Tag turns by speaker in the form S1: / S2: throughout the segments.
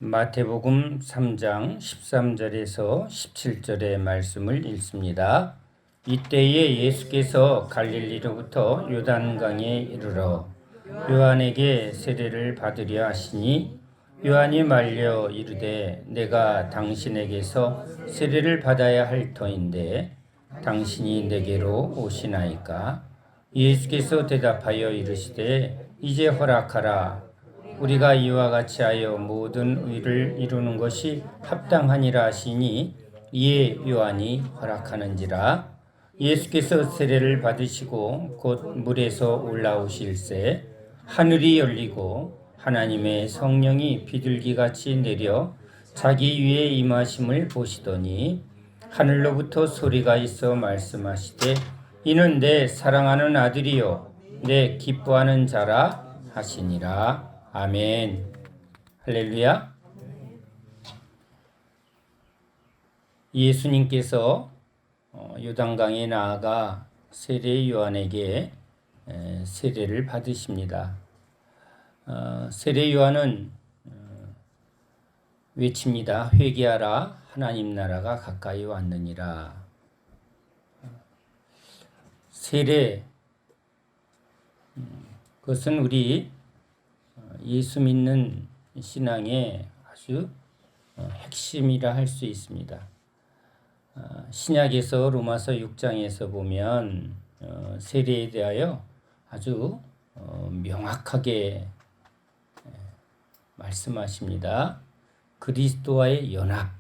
S1: 마태복음 3장 13절에서 17절의 말씀을 읽습니다. 이때에 예수께서 갈릴리로부터 요단강에 이르러 요한에게 세례를 받으려 하시니 요한이 말려 이르되 내가 당신에게서 세례를 받아야 할 터인데 당신이 내게로 오시나이까? 예수께서 대답하여 이르시되 이제 허락하라. 우리가 이와 같이 하여 모든 의를 이루는 것이 합당하니라 하시니 이에 요한이 허락하는지라. 예수께서 세례를 받으시고 곧 물에서 올라오실새 하늘이 열리고 하나님의 성령이 비둘기같이 내려 자기 위에 임하심을 보시더니 하늘로부터 소리가 있어 말씀하시되 이는 내 사랑하는 아들이요 내 기뻐하는 자라 하시니라. 아멘. 할렐루야. 예수님께서 요단강에 나아가 세례 요한에게 세례를 받으십니다. 세례 요한은 외칩니다. 회개하라 하나님 나라가 가까이 왔느니라. 세례 그것은 우리 예수 믿는 신앙의 아주 핵심이라 할 수 있습니다. 신약에서 로마서 6장에서 보면 세례에 대하여 아주 명확하게 말씀하십니다. 그리스도와의 연합,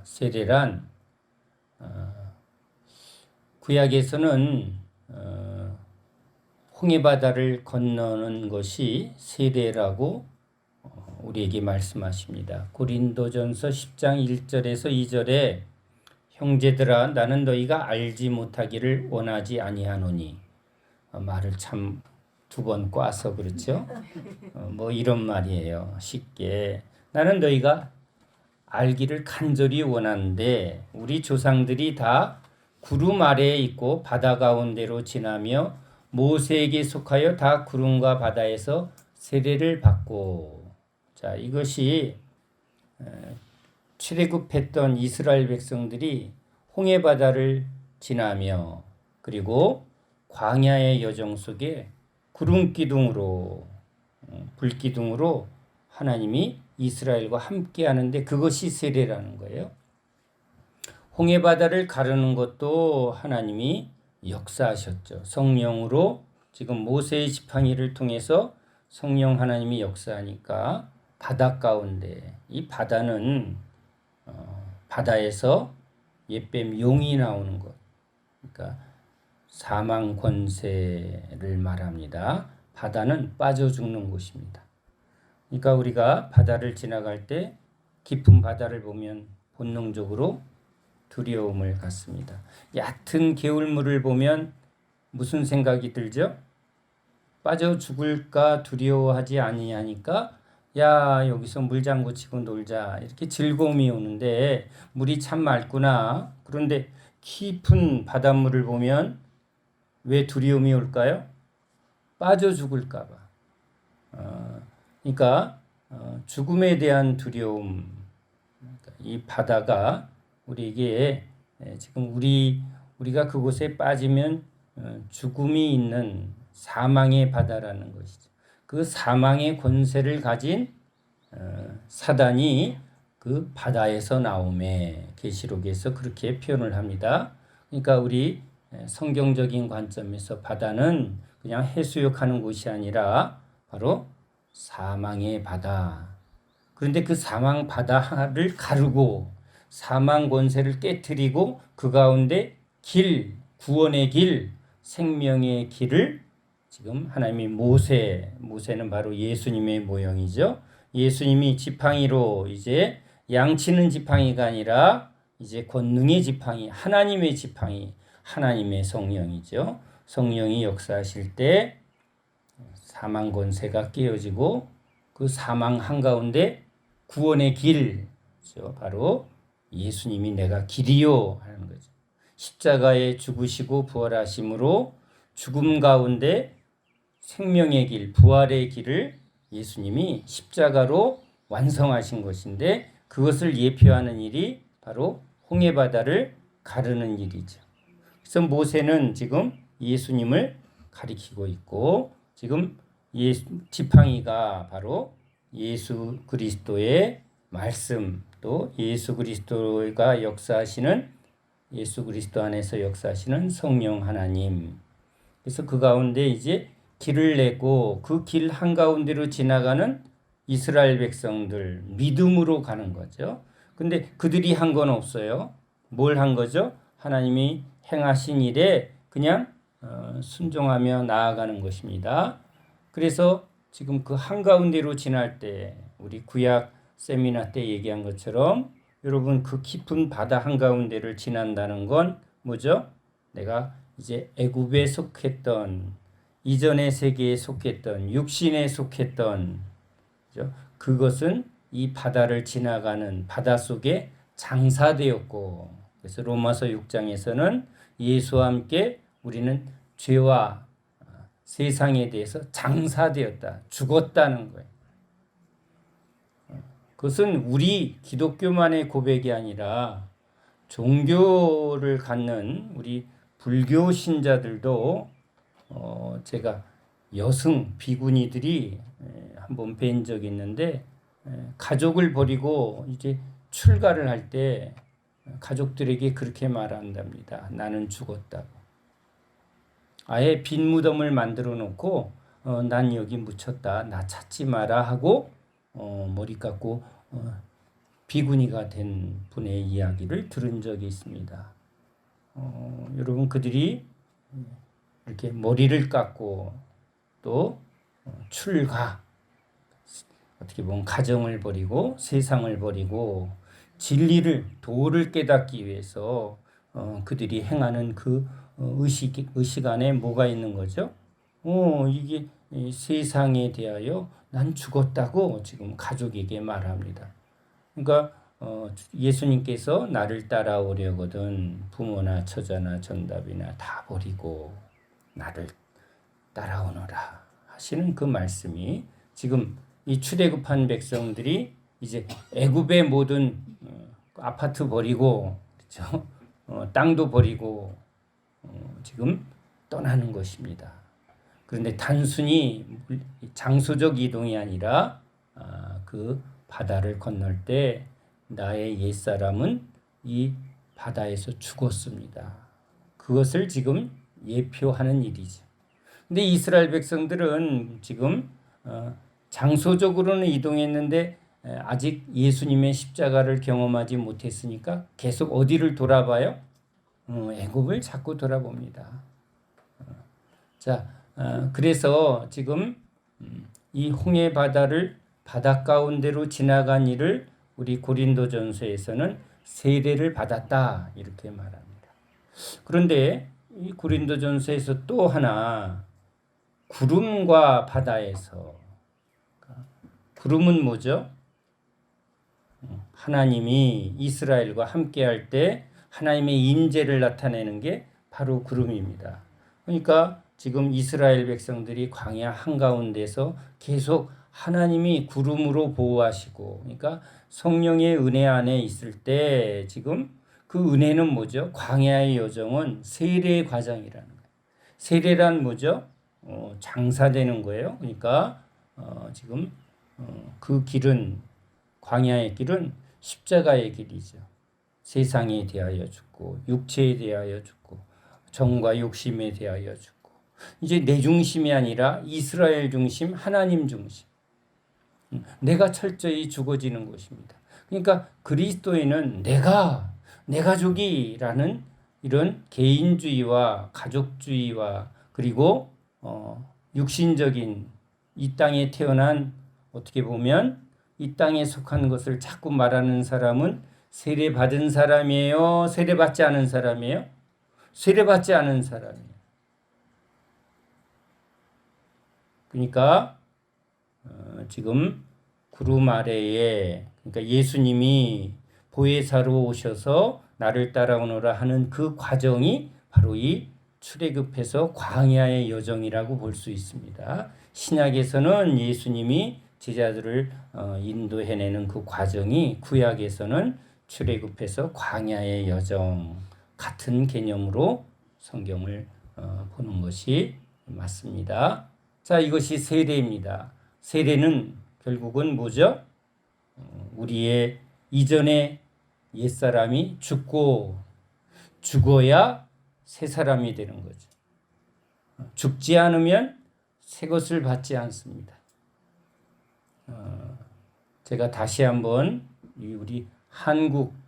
S1: 세례란 구약에서는 홍해바다를 건너는 것이 세례라고 우리에게 말씀하십니다. 고린도전서 10장 1절에서 2절에 형제들아 나는 너희가 알지 못하기를 원하지 아니하노니 말을 참 두 번 꽈서 그렇죠. 뭐 이런 말이에요. 쉽게 나는 너희가 알기를 간절히 원하는데 우리 조상들이 다 구름 아래에 있고 바다 가운데로 지나며 모세에게 속하여 다 구름과 바다에서 세례를 받고 자 이것이 출애굽했던 이스라엘 백성들이 홍해바다를 지나며 그리고 광야의 여정 속에 구름기둥으로 불기둥으로 하나님이 이스라엘과 함께 하는데 그것이 세례라는 거예요. 홍해바다를 가르는 것도 하나님이 역사하셨죠. 성령으로 지금 모세의 지팡이를 통해서 성령 하나님이 역사하니까 바다 가운데 이 바다는 바다에서 옛뱀 용이 나오는 것 그러니까 사망 권세를 말합니다. 바다는 빠져 죽는 곳입니다. 그러니까 우리가 바다를 지나갈 때 깊은 바다를 보면 본능적으로 두려움을 갖습니다. 얕은 개울물을 보면 무슨 생각이 들죠? 빠져 죽을까 두려워하지 아니하니까 야 여기서 물장구 치고 놀자 이렇게 즐거움이 오는데 물이 참 맑구나. 그런데 깊은 바닷물을 보면 왜 두려움이 올까요? 빠져 죽을까 봐. 그러니까 죽음에 대한 두려움 이 바다가 우리에게 지금 우리가 그곳에 빠지면 죽음이 있는 사망의 바다라는 것이죠. 그 사망의 권세를 가진 사단이 그 바다에서 나오매 계시록에서 그렇게 표현을 합니다. 그러니까 우리 성경적인 관점에서 바다는 그냥 해수욕하는 곳이 아니라 바로 사망의 바다. 그런데 그 사망 바다를 가르고 사망 권세를 깨트리고 그 가운데 길, 구원의 길, 생명의 길을 지금 하나님이 모세는 바로 예수님의 모형이죠. 예수님이 지팡이로 이제 양치는 지팡이가 아니라 이제 권능의 지팡이, 하나님의 지팡이, 하나님의 성령이죠. 성령이 역사하실 때 사망 권세가 깨어지고 그 사망 한가운데 구원의 길, 바로 예수님이 내가 길이요 하는 거죠. 십자가에 죽으시고 부활하심으로 죽음 가운데 생명의 길, 부활의 길을 예수님이 십자가로 완성하신 것인데 그것을 예표하는 일이 바로 홍해바다를 가르는 일이죠. 그래서 모세는 지금 예수님을 가리키고 있고 지금 지팡이가 바로 예수 그리스도의 말씀 또 예수 그리스도가 역사하시는 예수 그리스도 안에서 역사하시는 성령 하나님. 그래서 그 가운데 이제 길을 내고 그 길 한가운데로 지나가는 이스라엘 백성들 믿음으로 가는 거죠. 근데 그들이 한 건 없어요. 뭘 한 거죠? 하나님이 행하신 일에 그냥 순종하며 나아가는 것입니다. 그래서 지금 그 한가운데로 지날 때 우리 구약 세미나 때 얘기한 것처럼 여러분 그 깊은 바다 한가운데를 지난다는 건 뭐죠? 내가 이제 애굽에 속했던 이전의 세계에 속했던 육신에 속했던 그것은 이 바다를 지나가는 바다 속에 장사되었고 그래서 로마서 6장에서는 예수와 함께 우리는 죄와 세상에 대해서 장사되었다. 죽었다는 거예요. 그것은 우리 기독교만의 고백이 아니라 종교를 갖는 우리 불교 신자들도 제가 여승 비구니들이 한번 뵌 적이 있는데 가족을 버리고 이제 출가를 할 때 가족들에게 그렇게 말한답니다. 나는 죽었다고. 아예 빈 무덤을 만들어 놓고 난 여기 묻혔다. 나 찾지 마라 하고 머리 깎고 비구니가 된 분의 이야기를 들은 적이 있습니다. 여러분 그들이 이렇게 머리를 깎고 또 출가 어떻게 보면 가정을 버리고 세상을 버리고 진리를 도를 깨닫기 위해서 그들이 행하는 그 의식 안에 뭐가 있는 거죠? 이게 세상에 대하여 난 죽었다고 지금 가족에게 말합니다. 그러니까 예수님께서 나를 따라오려거든 부모나 처자나 전답이나 다 버리고 나를 따라오너라 하시는 그 말씀이 지금 이 출애굽한 백성들이 이제 애굽의 모든 아파트 버리고 그렇죠? 땅도 버리고 지금 떠나는 것입니다. 그런데 단순히 장소적 이동이 아니라 그 바다를 건널 때 나의 옛사람은 이 바다에서 죽었습니다. 그것을 지금 예표하는 일이죠. 근데 이스라엘 백성들은 지금 장소적으로는 이동했는데 아직 예수님의 십자가를 경험하지 못했으니까 계속 어디를 돌아봐요? 애굽을 자꾸 돌아봅니다. 자, 그래서 지금 이 홍해 바다를 바다 가운데로 지나간 일을 우리 고린도전서에서는 세례를 받았다 이렇게 말합니다. 그런데 이 고린도전서에서 또 하나 구름과 바다에서 구름은 뭐죠? 하나님이 이스라엘과 함께할 때 하나님의 임재를 나타내는 게 바로 구름입니다. 그러니까 지금 이스라엘 백성들이 광야 한가운데서 계속 하나님이 구름으로 보호하시고 그러니까 성령의 은혜 안에 있을 때 지금 그 은혜는 뭐죠? 광야의 여정은 세례의 과정이라는 거예요. 세례란 뭐죠? 장사되는 거예요. 그러니까 지금 그 길은 광야의 길은 십자가의 길이죠. 세상에 대하여 죽고 육체에 대하여 죽고 정과 욕심에 대하여 죽고 이제 내 중심이 아니라 이스라엘 중심, 하나님 중심. 내가 철저히 죽어지는 것입니다. 그러니까 그리스도인은 내가 내 가족이라는 이런 개인주의와 가족주의와 그리고 육신적인 이 땅에 태어난 어떻게 보면 이 땅에 속한 것을 자꾸 말하는 사람은 세례받은 사람이에요? 세례받지 않은 사람이에요? 세례받지 않은 사람이에요. 그러니까 지금 구름 아래에 그러니까 예수님이 보혜사로 오셔서 나를 따라오너라 하는 그 과정이 바로 이 출애굽해서 광야의 여정이라고 볼 수 있습니다. 신약에서는 예수님이 제자들을 인도해내는 그 과정이 구약에서는 출애굽해서 광야의 여정 같은 개념으로 성경을 보는 것이 맞습니다. 자, 이것이 세례입니다. 세례는 결국은 뭐죠? 우리의 이전에 옛사람이 죽어야 새 사람이 되는 거죠. 죽지 않으면 새 것을 받지 않습니다. 제가 다시 한번 우리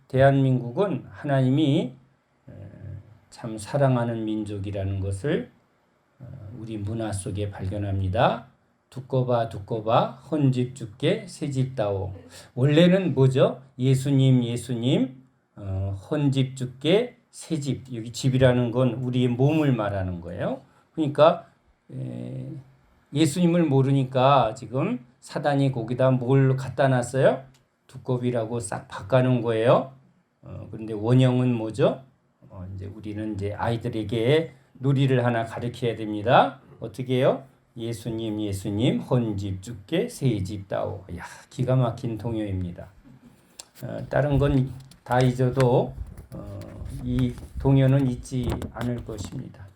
S1: 대한민국은 하나님이 참 사랑하는 민족이라는 것을 우리 문화 속에 발견합니다. 두꺼봐 헌집 주께 새집다오. 원래는 뭐죠? 예수님 헌집 주께 새집. 여기 집이라는 건 우리의 몸을 말하는 거예요. 그러니까 예수님을 모르니까 지금 사단이 거기다 뭘 갖다 놨어요? 두꺼비라고 싹 바꿔놓은 거예요. 그런데 원형은 뭐죠? 이제 우리는 이제 아이들에게 놀이를 하나 가르쳐야 됩니다. 어떻게 해요? 예수님 헌집 주께 새집 다오. 야, 기가 막힌 동요입니다. 다른 건 다 잊어도 이 동요는 잊지 않을 것입니다.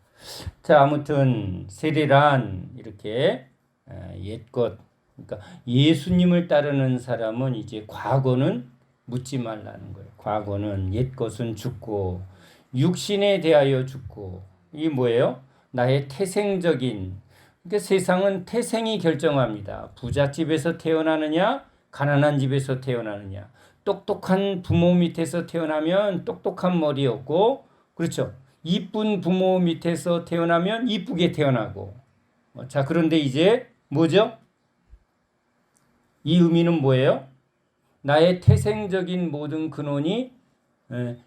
S1: 자, 아무튼 세례란 이렇게 옛것, 그러니까 예수님을 따르는 사람은 이제 과거는 묻지 말라는 거예요. 과거는 옛것은 죽고 육신에 대하여 죽고, 이게 뭐예요? 나의 태생적인, 그러니까 세상은 태생이 결정합니다. 부잣집에서 태어나느냐 가난한 집에서 태어나느냐. 똑똑한 부모 밑에서 태어나면 똑똑한 머리였고, 그렇죠? 이쁜 부모 밑에서 태어나면 이쁘게 태어나고. 자, 그런데 이제 뭐죠? 이 의미는 뭐예요? 나의 태생적인 모든 근원이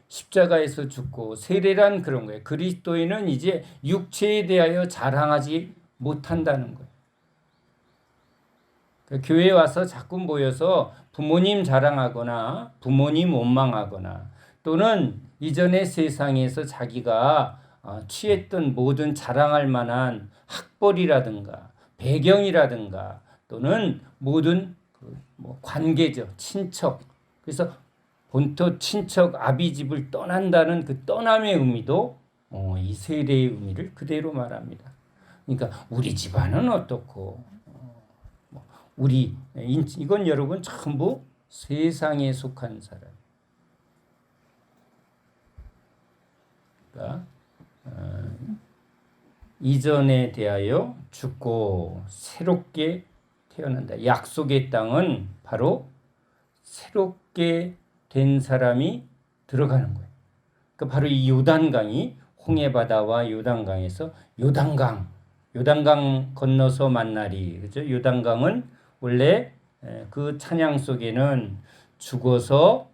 S1: 십자가에서 죽고, 세례란 그런 거예요. 그리스도인은 이제 육체에 대하여 자랑하지 못한다는 거예요. 교회에 와서 자꾸 모여서 부모님 자랑하거나 부모님 원망하거나, 또는 이전의 세상에서 자기가 취했던 모든 자랑할 만한 학벌이라든가 배경이라든가, 또는 모든 관계죠. 친척. 그래서 본토 친척 아비집을 떠난다는 그 떠남의 의미도 이 세례의 의미를 그대로 말합니다. 그러니까 우리 집안은 어떻고, 이건 여러분 전부 세상에 속한 사람. 그러니까 이전에 대하여 죽고 새롭게 태어난다. 약속의 땅은 바로 새롭게 된 사람이 들어가는 거예요. 그러니까 바로 이 요단강이, 홍해바다와 요단강에서 요단강 건너서 만나리. 그죠? 요단강은 원래 그 찬양 속에는 죽어서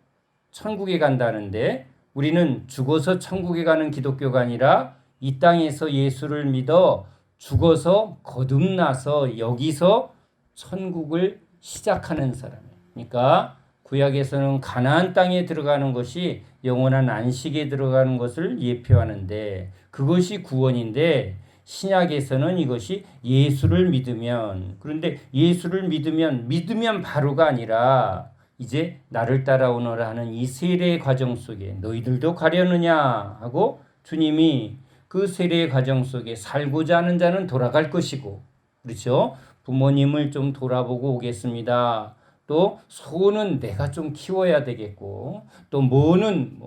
S1: 천국에 간다는데, 우리는 죽어서 천국에 가는 기독교가 아니라 이 땅에서 예수를 믿어 죽어서 거듭나서 여기서 천국을 시작하는 사람이에요. 그러니까 구약에서는 가나안 땅에 들어가는 것이 영원한 안식에 들어가는 것을 예표하는데, 그것이 구원인데, 신약에서는 이것이 예수를 믿으면, 그런데 예수를 믿으면 바로가 아니라 이제 나를 따라오너라 하는 이 세례의 과정 속에 너희들도 가려느냐 하고 주님이 그 세례의 과정 속에 살고자 하는 자는 돌아갈 것이고, 그렇죠? 부모님을 좀 돌아보고 오겠습니다. 또 소는 내가 좀 키워야 되겠고, 또 뭐는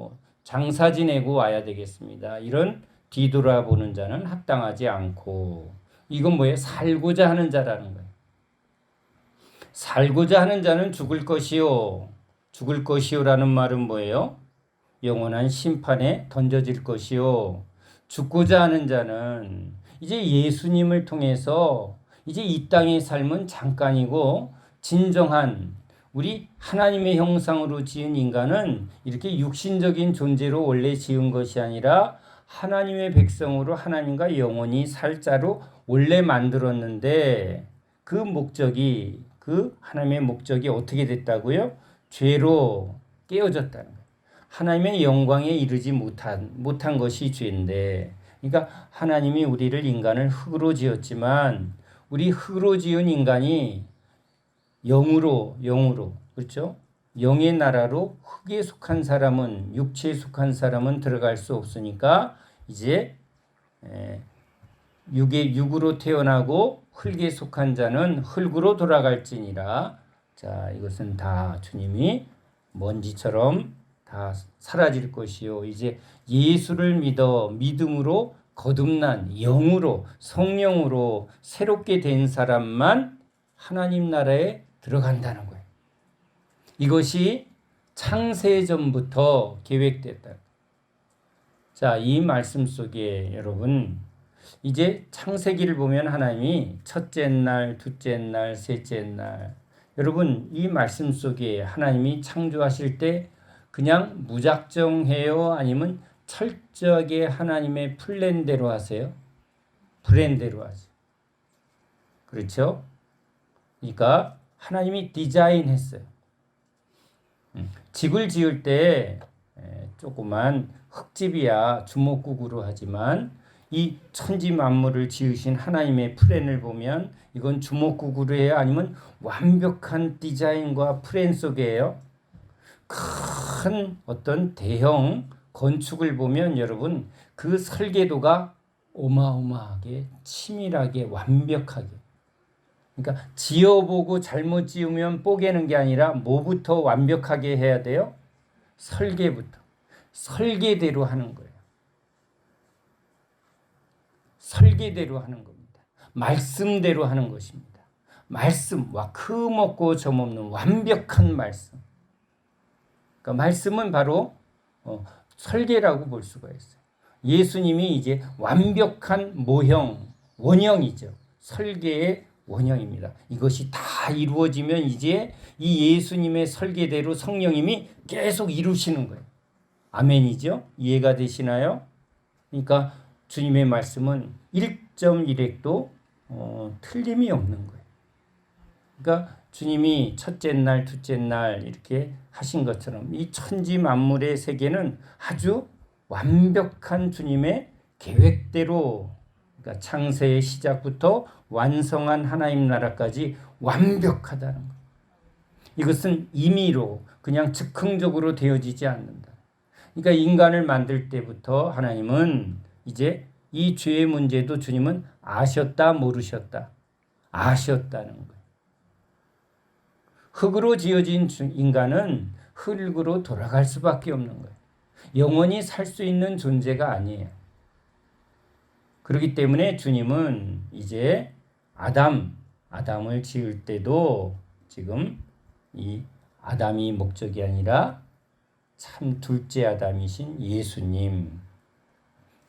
S1: 장사 지내고 와야 되겠습니다. 이런 뒤돌아보는 자는 합당하지 않고, 이건 뭐예요? 살고자 하는 자라는 거예요. 살고자 하는 자는 죽을 것이요. 죽을 것이요라는 말은 뭐예요? 영원한 심판에 던져질 것이요. 죽고자 하는 자는 이제 예수님을 통해서 이제 이 땅의 삶은 잠깐이고, 진정한 우리 하나님의 형상으로 지은 인간은 이렇게 육신적인 존재로 원래 지은 것이 아니라 하나님의 백성으로 하나님과 영원히 살 자로 원래 만들었는데, 그 하나님의 목적이 어떻게 됐다고요? 죄로 깨어졌다는 거예요. 하나님의 영광에 이르지 못한 것이 죄인데, 그러니까 하나님이 우리를 인간을 흙으로 지었지만, 우리 흙으로 지은 인간이 영으로 그렇죠? 영의 나라로 흙에 속한 사람은 육체에 속한 사람은 들어갈 수 없으니까 이제 육으로 태어나고 흙에 속한 자는 흙으로 돌아갈지니라. 자, 이것은 다 주님이 먼지처럼 다 사라질 것이요. 이제 예수를 믿음으로 거듭난 영으로 성령으로 새롭게 된 사람만 하나님 나라에 들어간다는 거예요. 이것이 창세전부터 계획됐다. 자, 이 말씀 속에 여러분 이제 창세기를 보면 하나님이 첫째 날, 둘째 날, 셋째 날 여러분 이 말씀 속에 하나님이 창조하실 때 그냥 무작정해요? 아니면 철저하게 하나님의 플랜대로 하세요? 플랜대로 하죠. 그렇죠? 그러니까 하나님이 디자인했어요. 집을 지을 때 조그만 흙집이야 주먹구구로 하지만 이 천지 만물을 지으신 하나님의 플랜을 보면 이건 주먹구구로 해요? 아니면 완벽한 디자인과 플랜 속에요? 큰 어떤 대형 건축을 보면 여러분 그 설계도가 어마어마하게 치밀하게 완벽하게 그러니까 지어보고 잘못 지으면 뽀개는 게 아니라 뭐부터 완벽하게 해야 돼요? 설계부터. 설계대로 하는 거예요. 설계대로 하는 겁니다. 말씀대로 하는 것입니다. 말씀과 그 먹고 점없는 완벽한 말씀. 그러니까 말씀은 바로 설계라고 볼 수가 있어요. 예수님이 이제 완벽한 모형, 원형이죠. 설계의 원형입니다. 이것이 다 이루어지면 이제 이 예수님의 설계대로 성령님이 계속 이루시는 거예요. 아멘이죠? 이해가 되시나요? 그러니까 주님의 말씀은 1.1획도 틀림이 없는 거예요. 그러니까 주님이 첫째 날, 둘째 날 이렇게 하신 것처럼 이 천지 만물의 세계는 아주 완벽한 주님의 계획대로 그러니까 창세의 시작부터 완성한 하나님 나라까지 완벽하다는 것. 이것은 임의로 그냥 즉흥적으로 되어지지 않는다. 그러니까 인간을 만들 때부터 하나님은 이제 이 죄의 문제도 주님은 아셨다 모르셨다. 아셨다는 거예요. 흙으로 지어진 인간은 흙으로 돌아갈 수밖에 없는 거예요. 영원히 살 수 있는 존재가 아니에요. 그렇기 때문에 주님은 이제 아담을 지을 때도 지금 이 아담이 목적이 아니라 참 둘째 아담이신 예수님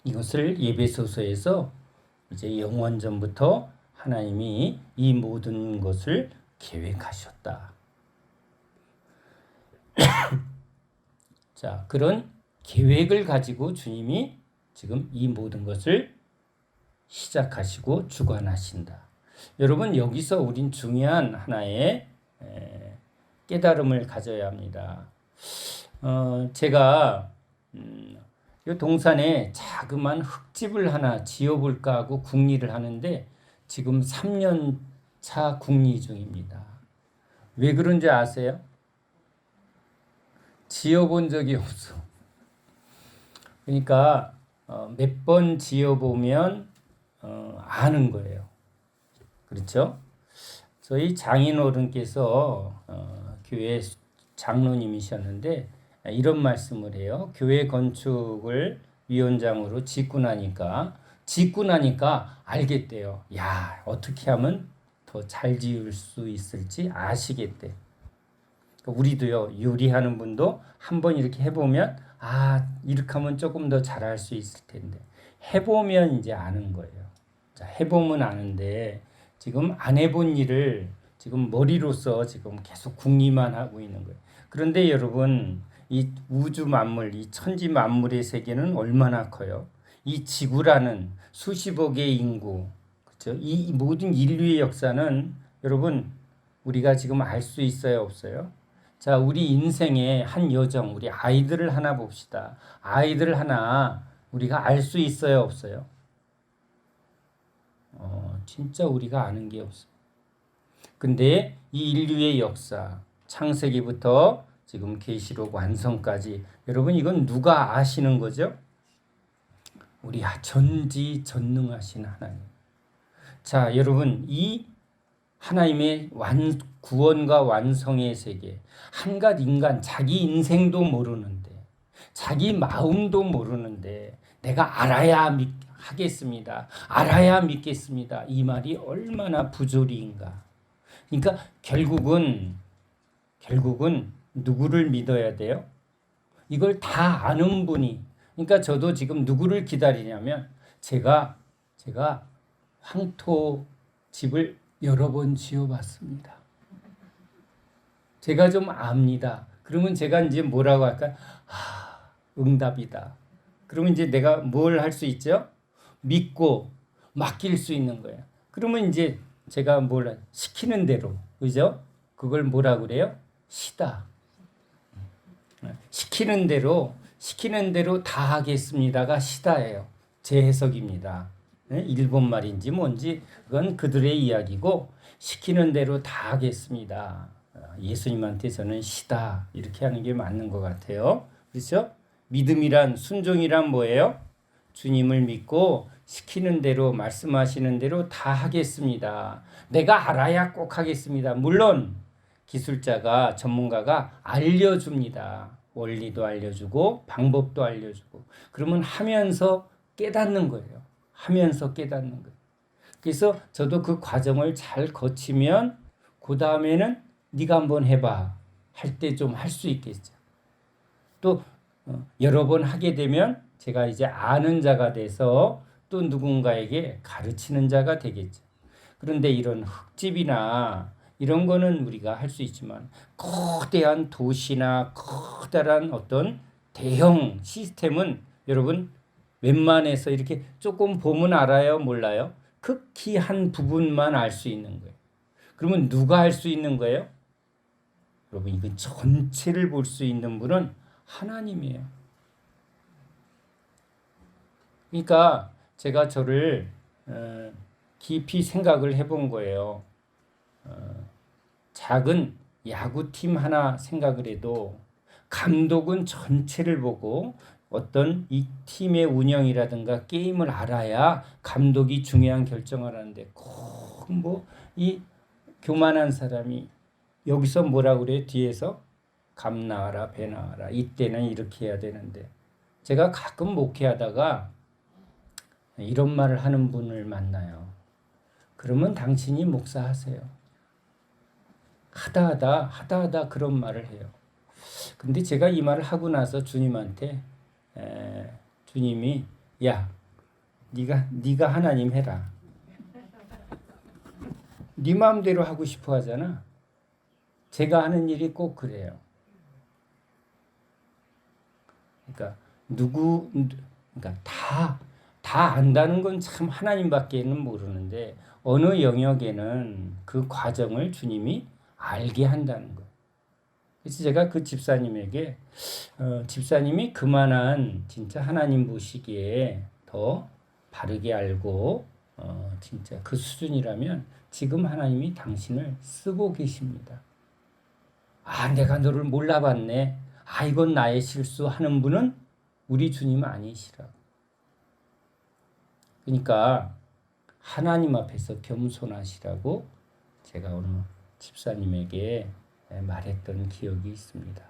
S1: 이것을 에베소서에서 이제 영원전부터 하나님이 이 모든 것을 계획하셨다. 자, 그런 계획을 가지고 주님이 지금 이 모든 것을 시작하시고 주관하신다. 여러분 여기서 우린 중요한 하나의 깨달음을 가져야 합니다. 제가 이 동산에 자그만 흙집을 하나 지어볼까 하고 궁리를 하는데 지금 3년차 궁리 중입니다. 왜 그런지 아세요? 지어본 적이 없어. 그러니까 몇 번 지어보면 아는 거예요. 그렇죠? 저희 장인어른께서 교회 장로님이셨는데 이런 말씀을 해요. 교회 건축을 위원장으로 짓고 나니까 알겠대요. 야, 어떻게 하면 더 잘 지을 수 있을지 아시겠대. 우리도요, 요리하는 분도 한번 이렇게 해보면 이렇게 하면 조금 더 잘할 수 있을 텐데 해보면 이제 아는 거예요. 자, 해보면 아는데 지금 안 해본 일을 지금 머리로서 지금 계속 궁리만 하고 있는 거예요. 그런데 여러분 이 우주 만물, 이 천지 만물의 세계는 얼마나 커요? 이 지구라는 수십억의 인구, 그렇죠? 이 모든 인류의 역사는 여러분 우리가 지금 알 수 있어요, 없어요? 자, 우리 인생의 한 여정, 우리 아이들을 하나 봅시다. 아이들 하나 우리가 알 수 있어요, 없어요? 진짜 우리가 아는 게 없어요. 근데 이 인류의 역사, 창세기부터 지금 계시록 완성까지 여러분 이건 누가 아시는 거죠? 우리 전지전능하신 하나님. 자, 여러분 이 하나님의 구원과 완성의 세계, 한갓 인간 자기 인생도 모르는데 자기 마음도 모르는데 내가 알아야 하겠습니다. 알아야 믿겠습니다. 이 말이 얼마나 부조리인가. 그러니까 결국은 누구를 믿어야 돼요? 이걸 다 아는 분이. 그러니까 저도 지금 누구를 기다리냐면 제가 황토 집을 여러 번 지어봤습니다. 제가 좀 압니다. 그러면 제가 이제 뭐라고 할까요? 응답이다. 그러면 이제 내가 뭘 할 수 있죠? 믿고 맡길 수 있는 거예요. 그러면 이제 제가 뭘 시키는 대로, 그죠? 그걸 뭐라 그래요? 시다. 시키는 대로 다 하겠습니다가 시다예요. 제 해석입니다. 일본 말인지 뭔지 그건 그들의 이야기고 시키는 대로 다 하겠습니다. 예수님한테 저는 시다 이렇게 하는 게 맞는 것 같아요. 그렇죠? 믿음이란 순종이란 뭐예요? 주님을 믿고 시키는 대로 말씀하시는 대로 다 하겠습니다. 내가 알아야 꼭 하겠습니다. 물론 기술자가 전문가가 알려줍니다. 원리도 알려주고 방법도 알려주고 그러면 하면서 깨닫는 거예요. 하면서 깨닫는 거예요. 그래서 저도 그 과정을 잘 거치면 그 다음에는 네가 한번 해봐 할 때 좀 할 수 있겠죠. 또 여러 번 하게 되면 제가 이제 아는 자가 돼서 또 누군가에게 가르치는 자가 되겠죠. 그런데 이런 흙집이나 이런 거는 우리가 할 수 있지만 거대한 도시나 커다란 어떤 대형 시스템은 여러분 웬만해서 이렇게 조금 보면 알아요? 몰라요? 극히 한 부분만 알 수 있는 거예요. 그러면 누가 할 수 있는 거예요? 여러분 이건 전체를 볼 수 있는 분은 하나님이에요. 그러니까 제가 저를 깊이 생각을 해본 거예요. 작은 야구팀 하나 생각을 해도 감독은 전체를 보고 어떤 이 팀의 운영이라든가 게임을 알아야 감독이 중요한 결정을 하는데 꼭 뭐 이 교만한 사람이 여기서 뭐라 그래요? 뒤에서 감 나와라 배 나와라 이때는 이렇게 해야 되는데 제가 가끔 목회하다가 이런 말을 하는 분을 만나요. 그러면 당신이 목사하세요. 하다 그런 말을 해요. 근데 제가 이 말을 하고 나서 주님한테 주님이 야 네가 하나님 해라. 네 마음대로 하고 싶어 하잖아. 제가 하는 일이 꼭 그래요. 그러니까 다 안다는 건 참 하나님밖에는 모르는데 어느 영역에는 그 과정을 주님이 알게 한다는 거예요. 그래서 제가 그 집사님에게 집사님이 그만한 진짜 하나님 보시기에 더 바르게 알고 진짜 그 수준이라면 지금 하나님이 당신을 쓰고 계십니다. 내가 너를 몰라봤네. 이건 나의 실수하는 분은 우리 주님 아니시라고. 그러니까 하나님 앞에서 겸손하시라고 제가 오늘 집사님에게 말했던 기억이 있습니다.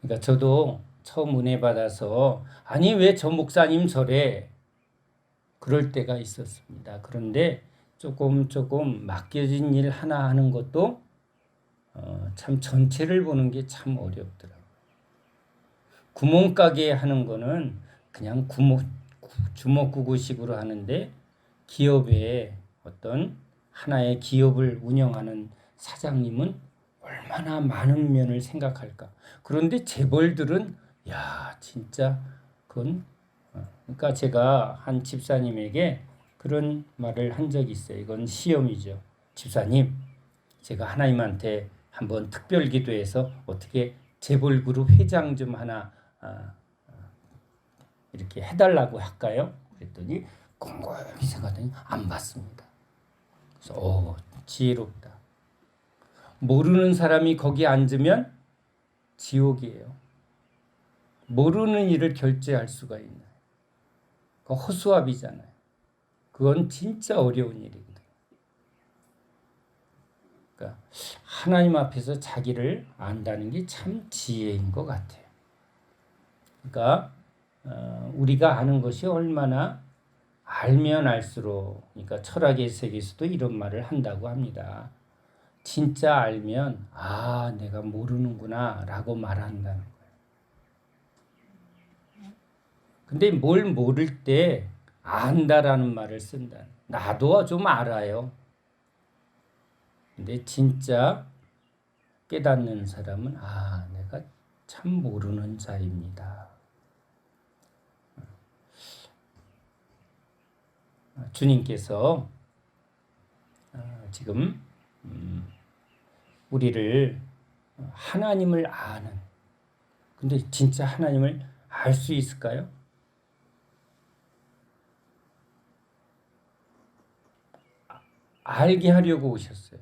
S1: 그러니까 저도 처음 은혜 받아서 왜 저 목사님 저래 그럴 때가 있었습니다. 그런데 조금 맡겨진 일 하나 하는 것도 참 전체를 보는 게 참 어렵더라고요. 구멍가게 하는 거는 그냥 주먹구구식으로 하는데 기업의 어떤 하나의 기업을 운영하는 사장님은 얼마나 많은 면을 생각할까. 그런데 재벌들은 진짜 그건 그러니까 제가 한 집사님에게 그런 말을 한 적이 있어요. 이건 시험이죠. 집사님, 제가 하나님한테 한번 특별 기도해서 어떻게 재벌그룹 회장 좀 하나 이렇게 해달라고 할까요? 그랬더니 곰곰이 생각하더니 안 받습니다. 그래서 지혜롭다. 모르는 사람이 거기 앉으면 지옥이에요. 모르는 일을 결제할 수가 있나요? 그 허수아비잖아요. 그건 진짜 어려운 일이거든요. 그러니까 하나님 앞에서 자기를 안다는 게 참 지혜인 것 같아요. 그러니까 우리가 아는 것이 얼마나 알면 알수록, 그러니까 철학의 세계에서도 이런 말을 한다고 합니다. 진짜 알면 내가 모르는구나 라고 말한다는 거예요. 근데 뭘 모를 때 안다라는 말을 쓴다. 나도 좀 알아요. 근데 진짜 깨닫는 사람은 내가 참 모르는 자입니다. 주님께서 지금 우리를 하나님을 아는, 근데 진짜 하나님을 알 수 있을까요? 알게 하려고 오셨어요.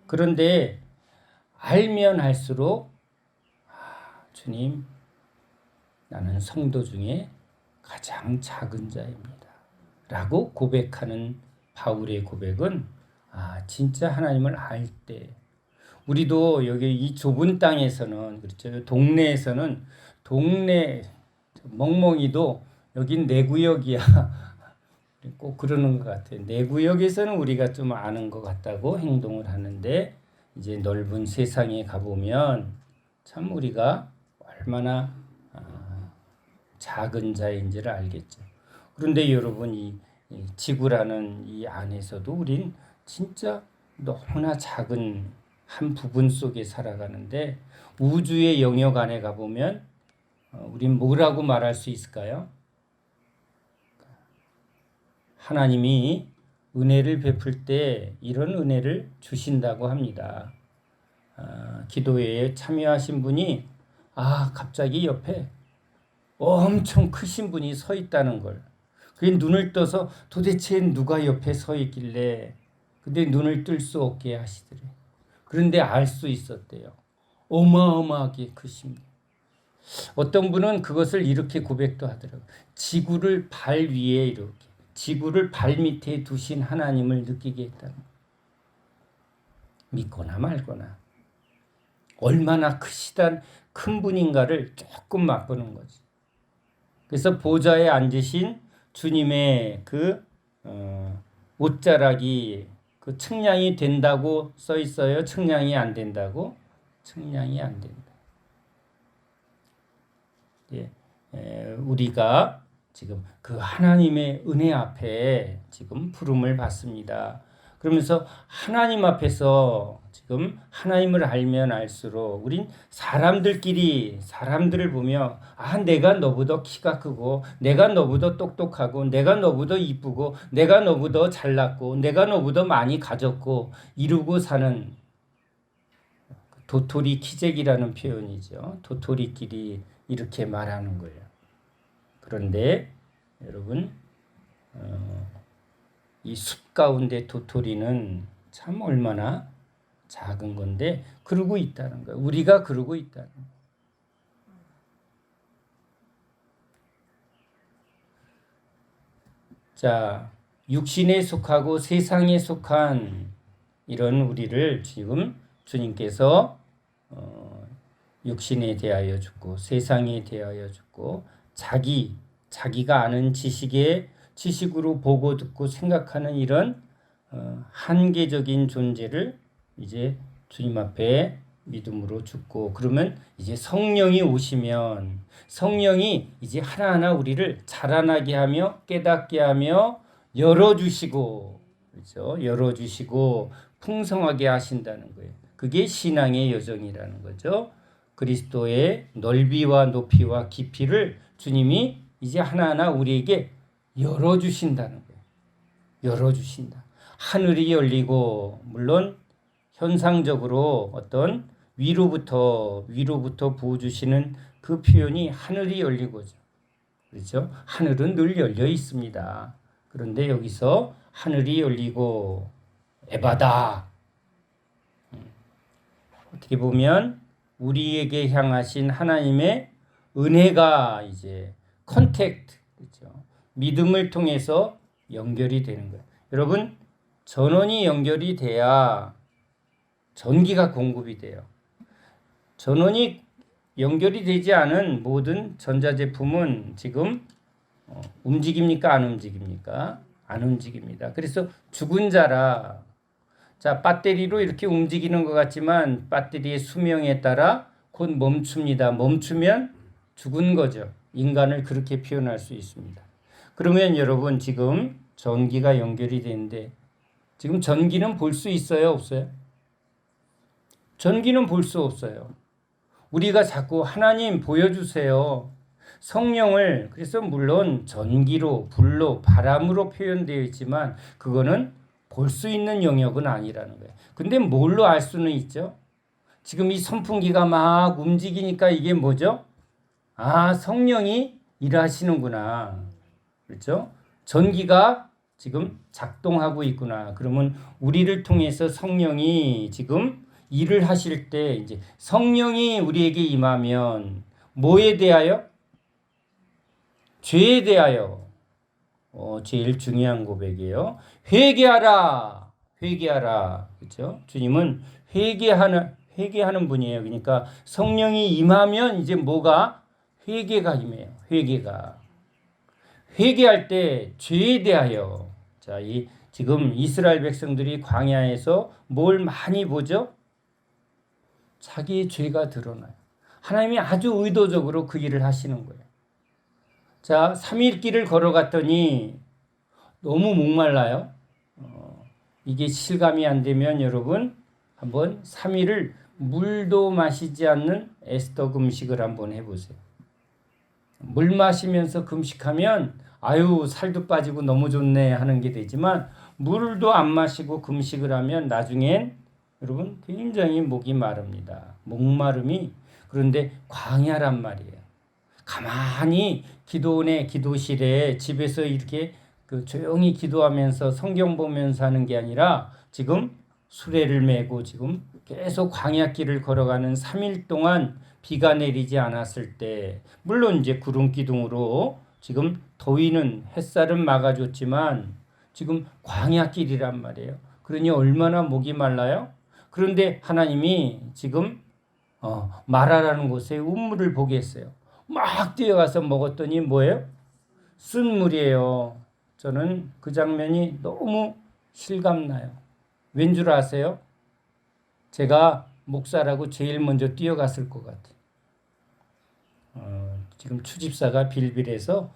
S1: 그런데 알면 할수록 주님, 나는 성도 중에 가장 작은 자입니다 라고 고백하는 바울의 고백은 진짜 하나님을 알 때, 우리도 여기 이 좁은 땅에서는, 그렇죠, 동네에서는 동네 멍멍이도 여긴 내 구역이야 꼭 그러는 것 같아요. 내 구역에서는 우리가 좀 아는 것 같다고 행동을 하는데, 이제 넓은 세상에 가보면 참 우리가 얼마나 작은 자인지를 알겠죠. 그런데 여러분, 이 지구라는 이 안에서도 우린 진짜 너무나 작은 한 부분 속에 살아가는데, 우주의 영역 안에 가보면 우린 뭐라고 말할 수 있을까요? 하나님이 은혜를 베풀 때 이런 은혜를 주신다고 합니다. 기도회에 참여하신 분이 갑자기 옆에 엄청 크신 분이 서 있다는 걸, 그게 눈을 떠서 도대체 누가 옆에 서 있길래, 근데 눈을 뜰 수 없게 하시더래. 그런데 알 수 있었대요. 어마어마하게 크신 분. 어떤 분은 그것을 이렇게 고백도 하더라고요. 지구를 발 위에 이렇게, 지구를 발 밑에 두신 하나님을 느끼게 했다는 거예요. 믿거나 말거나 얼마나 큰 분인가를 조금 맛보는 거지. 그래서 보좌에 앉으신 주님의 그 옷자락이 그 측량이 된다고 써 있어요? 측량이 안 된다고? 측량이 안 된다. 우리가 지금 그 하나님의 은혜 앞에 지금 부름을 받습니다. 그러면서 하나님 앞에서 지금 하나님을 알면 알수록 우린 사람들을 보며 내가 너보다 키가 크고, 내가 너보다 똑똑하고, 내가 너보다 이쁘고, 내가 너보다 잘났고, 내가 너보다 많이 가졌고 이루고 사는, 도토리 키재기라는 표현이죠. 도토리끼리 이렇게 말하는 거예요. 그런데 여러분, 이 숲 가운데 도토리는 참 얼마나 작은 건데 그러고 있다는 거예요. 우리가 그러고 있다는 거예요. 자, 육신에 속하고 세상에 속한 이런 우리를 지금 주님께서 육신에 대하여 죽고, 세상에 대하여 죽고, 자기가 아는 지식으로 보고 듣고 생각하는 이런 한계적인 존재를 이제 주님 앞에 믿음으로 죽고, 그러면 이제 성령이 오시면 성령이 이제 하나하나 우리를 자라나게 하며 깨닫게 하며 열어주시고, 그렇죠? 열어주시고 풍성하게 하신다는 거예요. 그게 신앙의 여정이라는 거죠. 그리스도의 넓이와 높이와 깊이를 주님이 이제 하나하나 우리에게 열어주신다는 거예요. 열어주신다. 하늘이 열리고, 물론 현상적으로 어떤 위로부터 부어주시는 그 표현이 하늘이 열리고죠. 그렇죠? 하늘은 늘 열려 있습니다. 그런데 여기서 하늘이 열리고 에바다. 어떻게 보면 우리에게 향하신 하나님의 은혜가 이제 컨택트, 그렇죠? 믿음을 통해서 연결이 되는 거예요. 여러분, 전원이 연결이 돼야 전기가 공급이 돼요. 전원이 연결이 되지 않은 모든 전자제품은 지금 움직입니까? 안 움직입니까? 안 움직입니다. 그래서 죽은 자라. 자, 배터리로 이렇게 움직이는 것 같지만 배터리의 수명에 따라 곧 멈춥니다. 멈추면 죽은 거죠. 인간을 그렇게 표현할 수 있습니다. 그러면 여러분, 지금 전기가 연결이 되는데 지금 전기는 볼 수 있어요? 없어요? 전기는 볼 수 없어요. 우리가 자꾸 하나님 보여주세요. 성령을, 그래서 물론 전기로, 불로, 바람으로 표현되어 있지만 그거는 볼 수 있는 영역은 아니라는 거예요. 근데 뭘로 알 수는 있죠? 지금 이 선풍기가 막 움직이니까 이게 뭐죠? 아, 성령이 일하시는구나. 그렇죠? 전기가 지금 작동하고 있구나. 그러면 우리를 통해서 성령이 지금 일을 하실 때 이제 성령이 우리에게 임하면 뭐에 대하여? 죄에 대하여. 제일 중요한 고백이에요. 회개하라. 회개하라. 그렇죠? 주님은 회개하는 분이에요. 그러니까 성령이 임하면 이제 뭐가? 회개가 임해요. 회개가. 회개할 때 죄에 대하여. 자, 지금 이스라엘 백성들이 광야에서 뭘 많이 보죠? 자기의 죄가 드러나요. 하나님이 아주 의도적으로 그 일을 하시는 거예요. 자, 3일 길을 걸어갔더니 너무 목말라요. 이게 실감이 안 되면 여러분 한번 3일을 물도 마시지 않는 에스더 금식을 한번 해보세요. 물 마시면서 금식하면 아유 살도 빠지고 너무 좋네 하는 게 되지만 물도 안 마시고 금식을 하면 나중엔 여러분 굉장히 목이 마릅니다. 목마름이. 그런데 광야란 말이에요. 가만히 기도원의 기도실에 집에서 이렇게 조용히 기도하면서 성경 보면서 하는 게 아니라 지금 수레를 메고 지금 계속 광야길을 걸어가는 3일 동안 비가 내리지 않았을 때 물론 이제 구름 기둥으로 지금 더위는 햇살은 막아줬지만 지금 광야길이란 말이에요. 그러니 얼마나 목이 말라요? 그런데 하나님이 지금 마라라는 곳에 우물을 보게 했어요. 막 뛰어가서 먹었더니 뭐예요? 쓴 물이에요. 저는 그 장면이 너무 실감나요. 왠 줄 아세요? 제가 목사라고 제일 먼저 뛰어갔을 것 같아요. 지금 추집사가 빌빌해서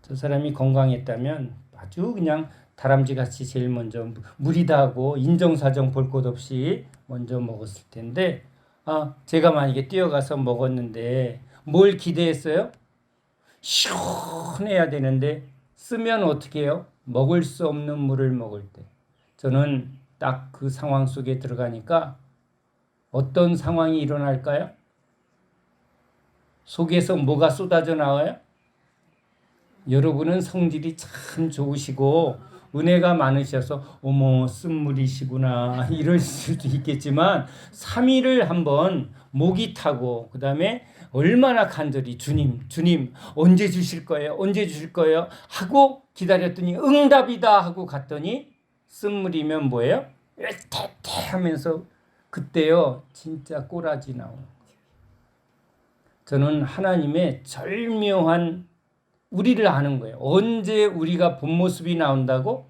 S1: 저 사람이 건강했다면 아주 그냥 다람쥐같이 제일 먼저 물이다 하고 인정사정 볼 것 없이 먼저 먹었을 텐데 제가 만약에 뛰어가서 먹었는데 뭘 기대했어요? 시원해야 되는데 쓰면 어떻게 해요? 먹을 수 없는 물을 먹을 때 저는 딱 그 상황 속에 들어가니까 어떤 상황이 일어날까요? 속에서 뭐가 쏟아져 나와요? 여러분은 성질이 참 좋으시고 은혜가 많으셔서 어머 쓴물이시구나 이럴 수도 있겠지만 3일을 한번 목이 타고 그 다음에 얼마나 간절히 주님 언제 주실 거예요? 언제 주실 거예요? 하고 기다렸더니 응답이다 하고 갔더니 쓴물이면 뭐예요? 태태 하면서 그때요 진짜 꼬라지 나오는 거예요. 저는 하나님의 절묘한 우리를 아는 거예요. 언제 우리가 본 모습이 나온다고?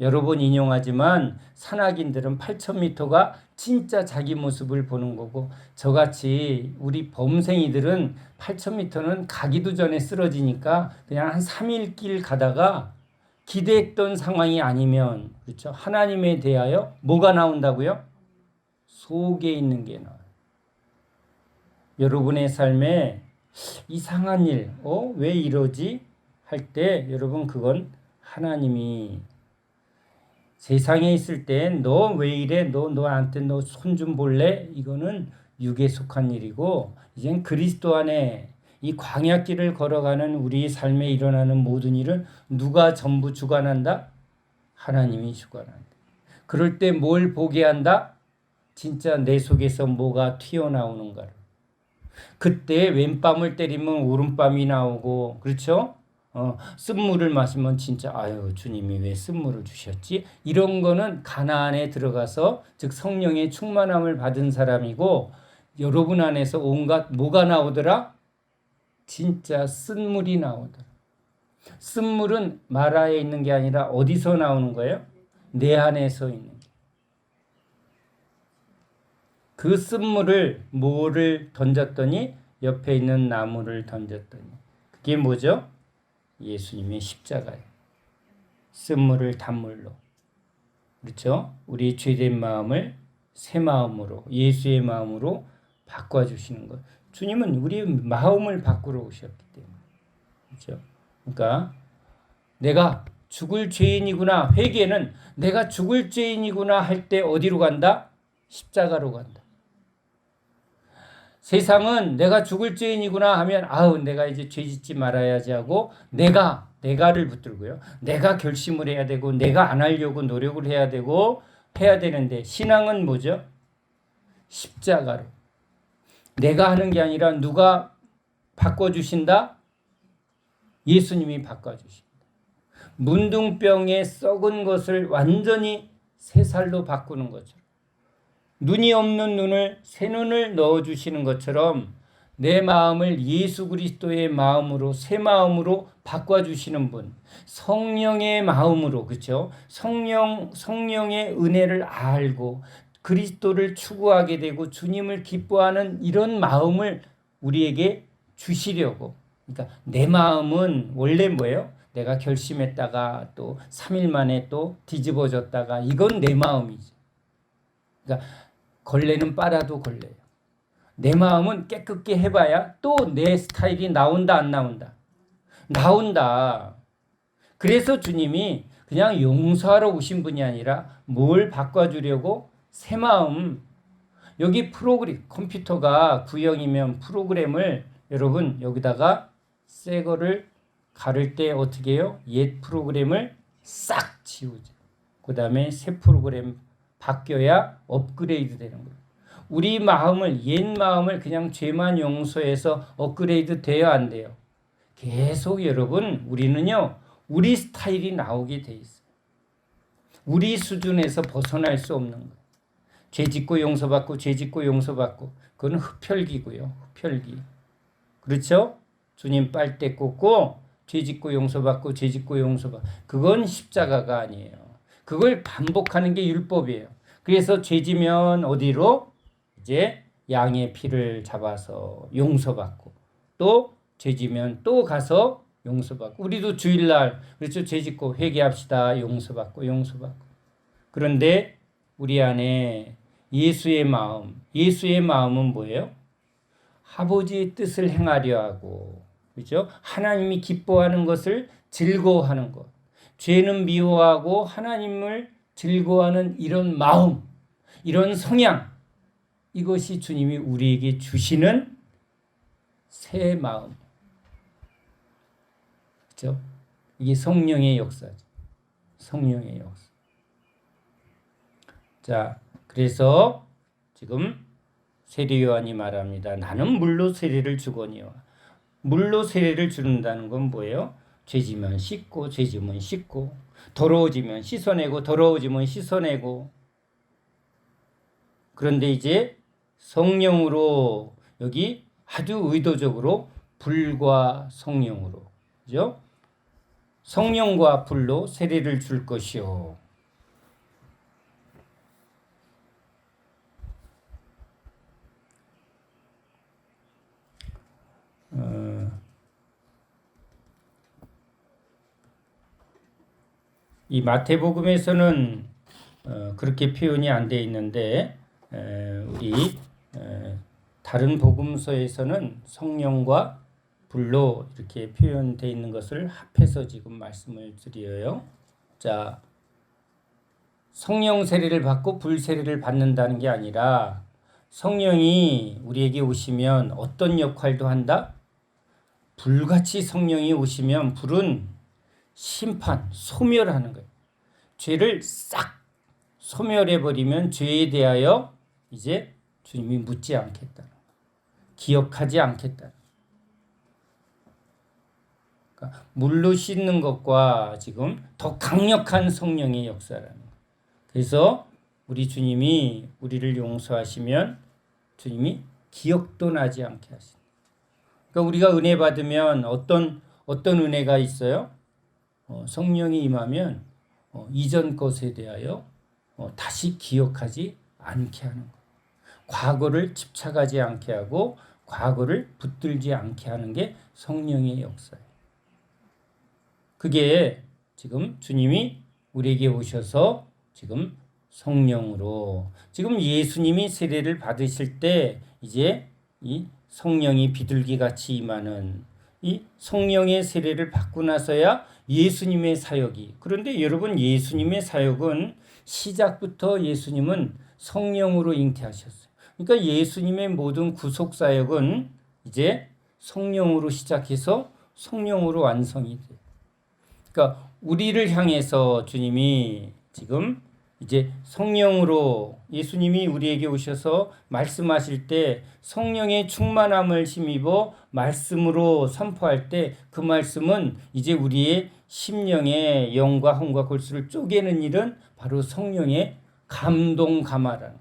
S1: 여러 번 인용하지만 산악인들은 8,000m가 진짜 자기 모습을 보는 거고 저같이 우리 범생이들은 8,000m는 가기도 전에 쓰러지니까 그냥 한 3일 길 가다가 기대했던 상황이 아니면 그렇죠? 하나님에 대하여 뭐가 나온다고요? 속에 있는 게 나와요. 여러분의 삶에 이상한 일, 왜 이러지? 할 때 여러분 그건 하나님이 세상에 있을 땐 너 왜 이래? 너한테 너 손 좀 볼래? 이거는 육에 속한 일이고 이젠 그리스도 안에 이 광야길을 걸어가는 우리 삶에 일어나는 모든 일은 누가 전부 주관한다? 하나님이 주관한다. 그럴 때 뭘 보게 한다? 진짜 내 속에서 뭐가 튀어나오는가를. 그때 왼밤을 때리면 오른밤이 나오고, 그렇죠? 쓴물을 마시면 진짜 아유 주님이 왜 쓴물을 주셨지? 이런 거는 가나안에 들어가서 즉 성령의 충만함을 받은 사람이고, 여러분 안에서 온갖 뭐가 나오더라? 진짜 쓴물이 나오더라. 쓴물은 마라에 있는 게 아니라 어디서 나오는 거예요? 내 안에서 있는 게. 그 쓴물을 뭐를 던졌더니 옆에 있는 나무를 던졌더니 그게 뭐죠? 예수님의 십자가예요. 쓴물을 단물로. 그렇죠? 우리 죄된 마음을 새 마음으로 예수의 마음으로 바꿔주시는 것. 주님은 우리의 마음을 바꾸러 오셨기 때문에. 그렇죠? 그러니까 내가 죽을 죄인이구나. 회개는 내가 죽을 죄인이구나 할 때 어디로 간다? 십자가로 간다. 세상은 내가 죽을 죄인이구나 하면 아우 내가 이제 죄 짓지 말아야지 하고 내가를 붙들고요. 내가 결심을 해야 되고 내가 안 하려고 노력을 해야 되고 해야 되는데 신앙은 뭐죠? 십자가로. 내가 하는 게 아니라 누가 바꿔주신다? 예수님이 바꿔주신다. 문둥병에 썩은 것을 완전히 새 살로 바꾸는 것처럼 눈이 없는 눈을 새 눈을 넣어주시는 것처럼 내 마음을 예수 그리스도의 마음으로 새 마음으로 바꿔주시는 분, 성령의 마음으로, 그렇죠? 성령의 은혜를 알고 그리스도를 추구하게 되고 주님을 기뻐하는 이런 마음을 우리에게 주시려고. 그러니까 내 마음은 원래 뭐예요? 내가 결심했다가 또 3일 만에 또 뒤집어졌다가 이건 내 마음이지. 그러니까 걸레는 빨아도 걸레예요. 내 마음은 깨끗게 해봐야 또 내 스타일이 나온다 안 나온다? 나온다. 그래서 주님이 그냥 용서하러 오신 분이 아니라 뭘 바꿔주려고? 새 마음. 여기 프로그램, 컴퓨터가 구형이면 프로그램을 여러분 여기다가 새 거를 가를 때 어떻게 해요? 옛 프로그램을 싹 지우죠. 그 다음에 새 프로그램 바뀌어야 업그레이드 되는 거예요. 우리 마음을 옛 마음을 그냥 죄만 용서해서 업그레이드 돼야 안 돼요. 계속 여러분 우리는요. 우리 스타일이 나오게 돼 있어요. 우리 수준에서 벗어날 수 없는 거예요. 죄 짓고 용서받고 죄 짓고 용서받고 그건 흡혈귀고요. 흡혈귀. 그렇죠? 주님 빨대 꽂고 죄 짓고 용서받고 죄 짓고 용서받고 그건 십자가가 아니에요. 그걸 반복하는 게 율법이에요. 그래서 죄 지면 어디로? 이제 양의 피를 잡아서 용서받고 또 죄 지면 또 가서 용서받고 우리도 주일날 그렇죠? 죄 짓고 회개합시다. 용서받고 그런데 우리 안에 예수의 마음은 뭐예요? 아버지의 뜻을 행하려 하고 그렇죠? 하나님이 기뻐하는 것을 즐거워하는 것. 죄는 미워하고 하나님을 즐거워하는 이런 마음, 이런 성향, 이것이 주님이 우리에게 주시는 새 마음. 그렇죠? 이게 성령의 역사죠. 성령의 역사. 자, 그래서 지금 세례 요한이 말합니다. 나는 물로 세례를 주거니와. 물로 세례를 주는다는 건 뭐예요? 죄지면 씻고 죄지면 씻고 더러워지면 씻어내고 더러워지면 씻어내고. 그런데 이제 성령으로 여기 아주 의도적으로 불과 성령으로 그죠? 성령과 불로 세례를 줄 것이요. 이 마태복음에서는 그렇게 표현이 안 돼 있는데 우리 다른 복음서에서는 성령과 불로 이렇게 표현되어 있는 것을 합해서 지금 말씀을 드려요. 자, 성령 세례를 받고 불 세례를 받는다는 게 아니라 성령이 우리에게 오시면 어떤 역할도 한다? 불같이 성령이 오시면 불은 심판, 소멸하는 거예요. 죄를 싹 소멸해 버리면 죄에 대하여 이제 주님이 묻지 않겠다. 기억하지 않겠다. 그러니까 물로 씻는 것과 지금 더 강력한 성령의 역사라는 거예요. 그래서 우리 주님이 우리를 용서하시면 주님이 기억도 나지 않게 하신다. 그러니까 우리가 은혜 받으면 어떤 은혜가 있어요? 성령이 임하면 이전 것에 대하여 다시 기억하지 않게 하는 거예요. 과거를 집착하지 않게 하고 과거를 붙들지 않게 하는 게 성령의 역사예요. 그게 지금 주님이 우리에게 오셔서 지금 성령으로 지금 예수님이 세례를 받으실 때 이제 이 성령이 비둘기 같이 임하는 이 성령의 세례를 받고 나서야 예수님의 사역이, 그런데 여러분 예수님의 사역은 시작부터 예수님은 성령으로 잉태하셨어요. 그러니까 예수님의 모든 구속 사역은 이제 성령으로 시작해서 성령으로 완성이 돼요. 그러니까 우리를 향해서 주님이 지금 이제 성령으로 예수님이 우리에게 오셔서 말씀하실 때 성령의 충만함을 힘입어 말씀으로 선포할 때 그 말씀은 이제 우리의 심령의 영과 혼과 골수를 쪼개는 일은 바로 성령의 감동 감화라는,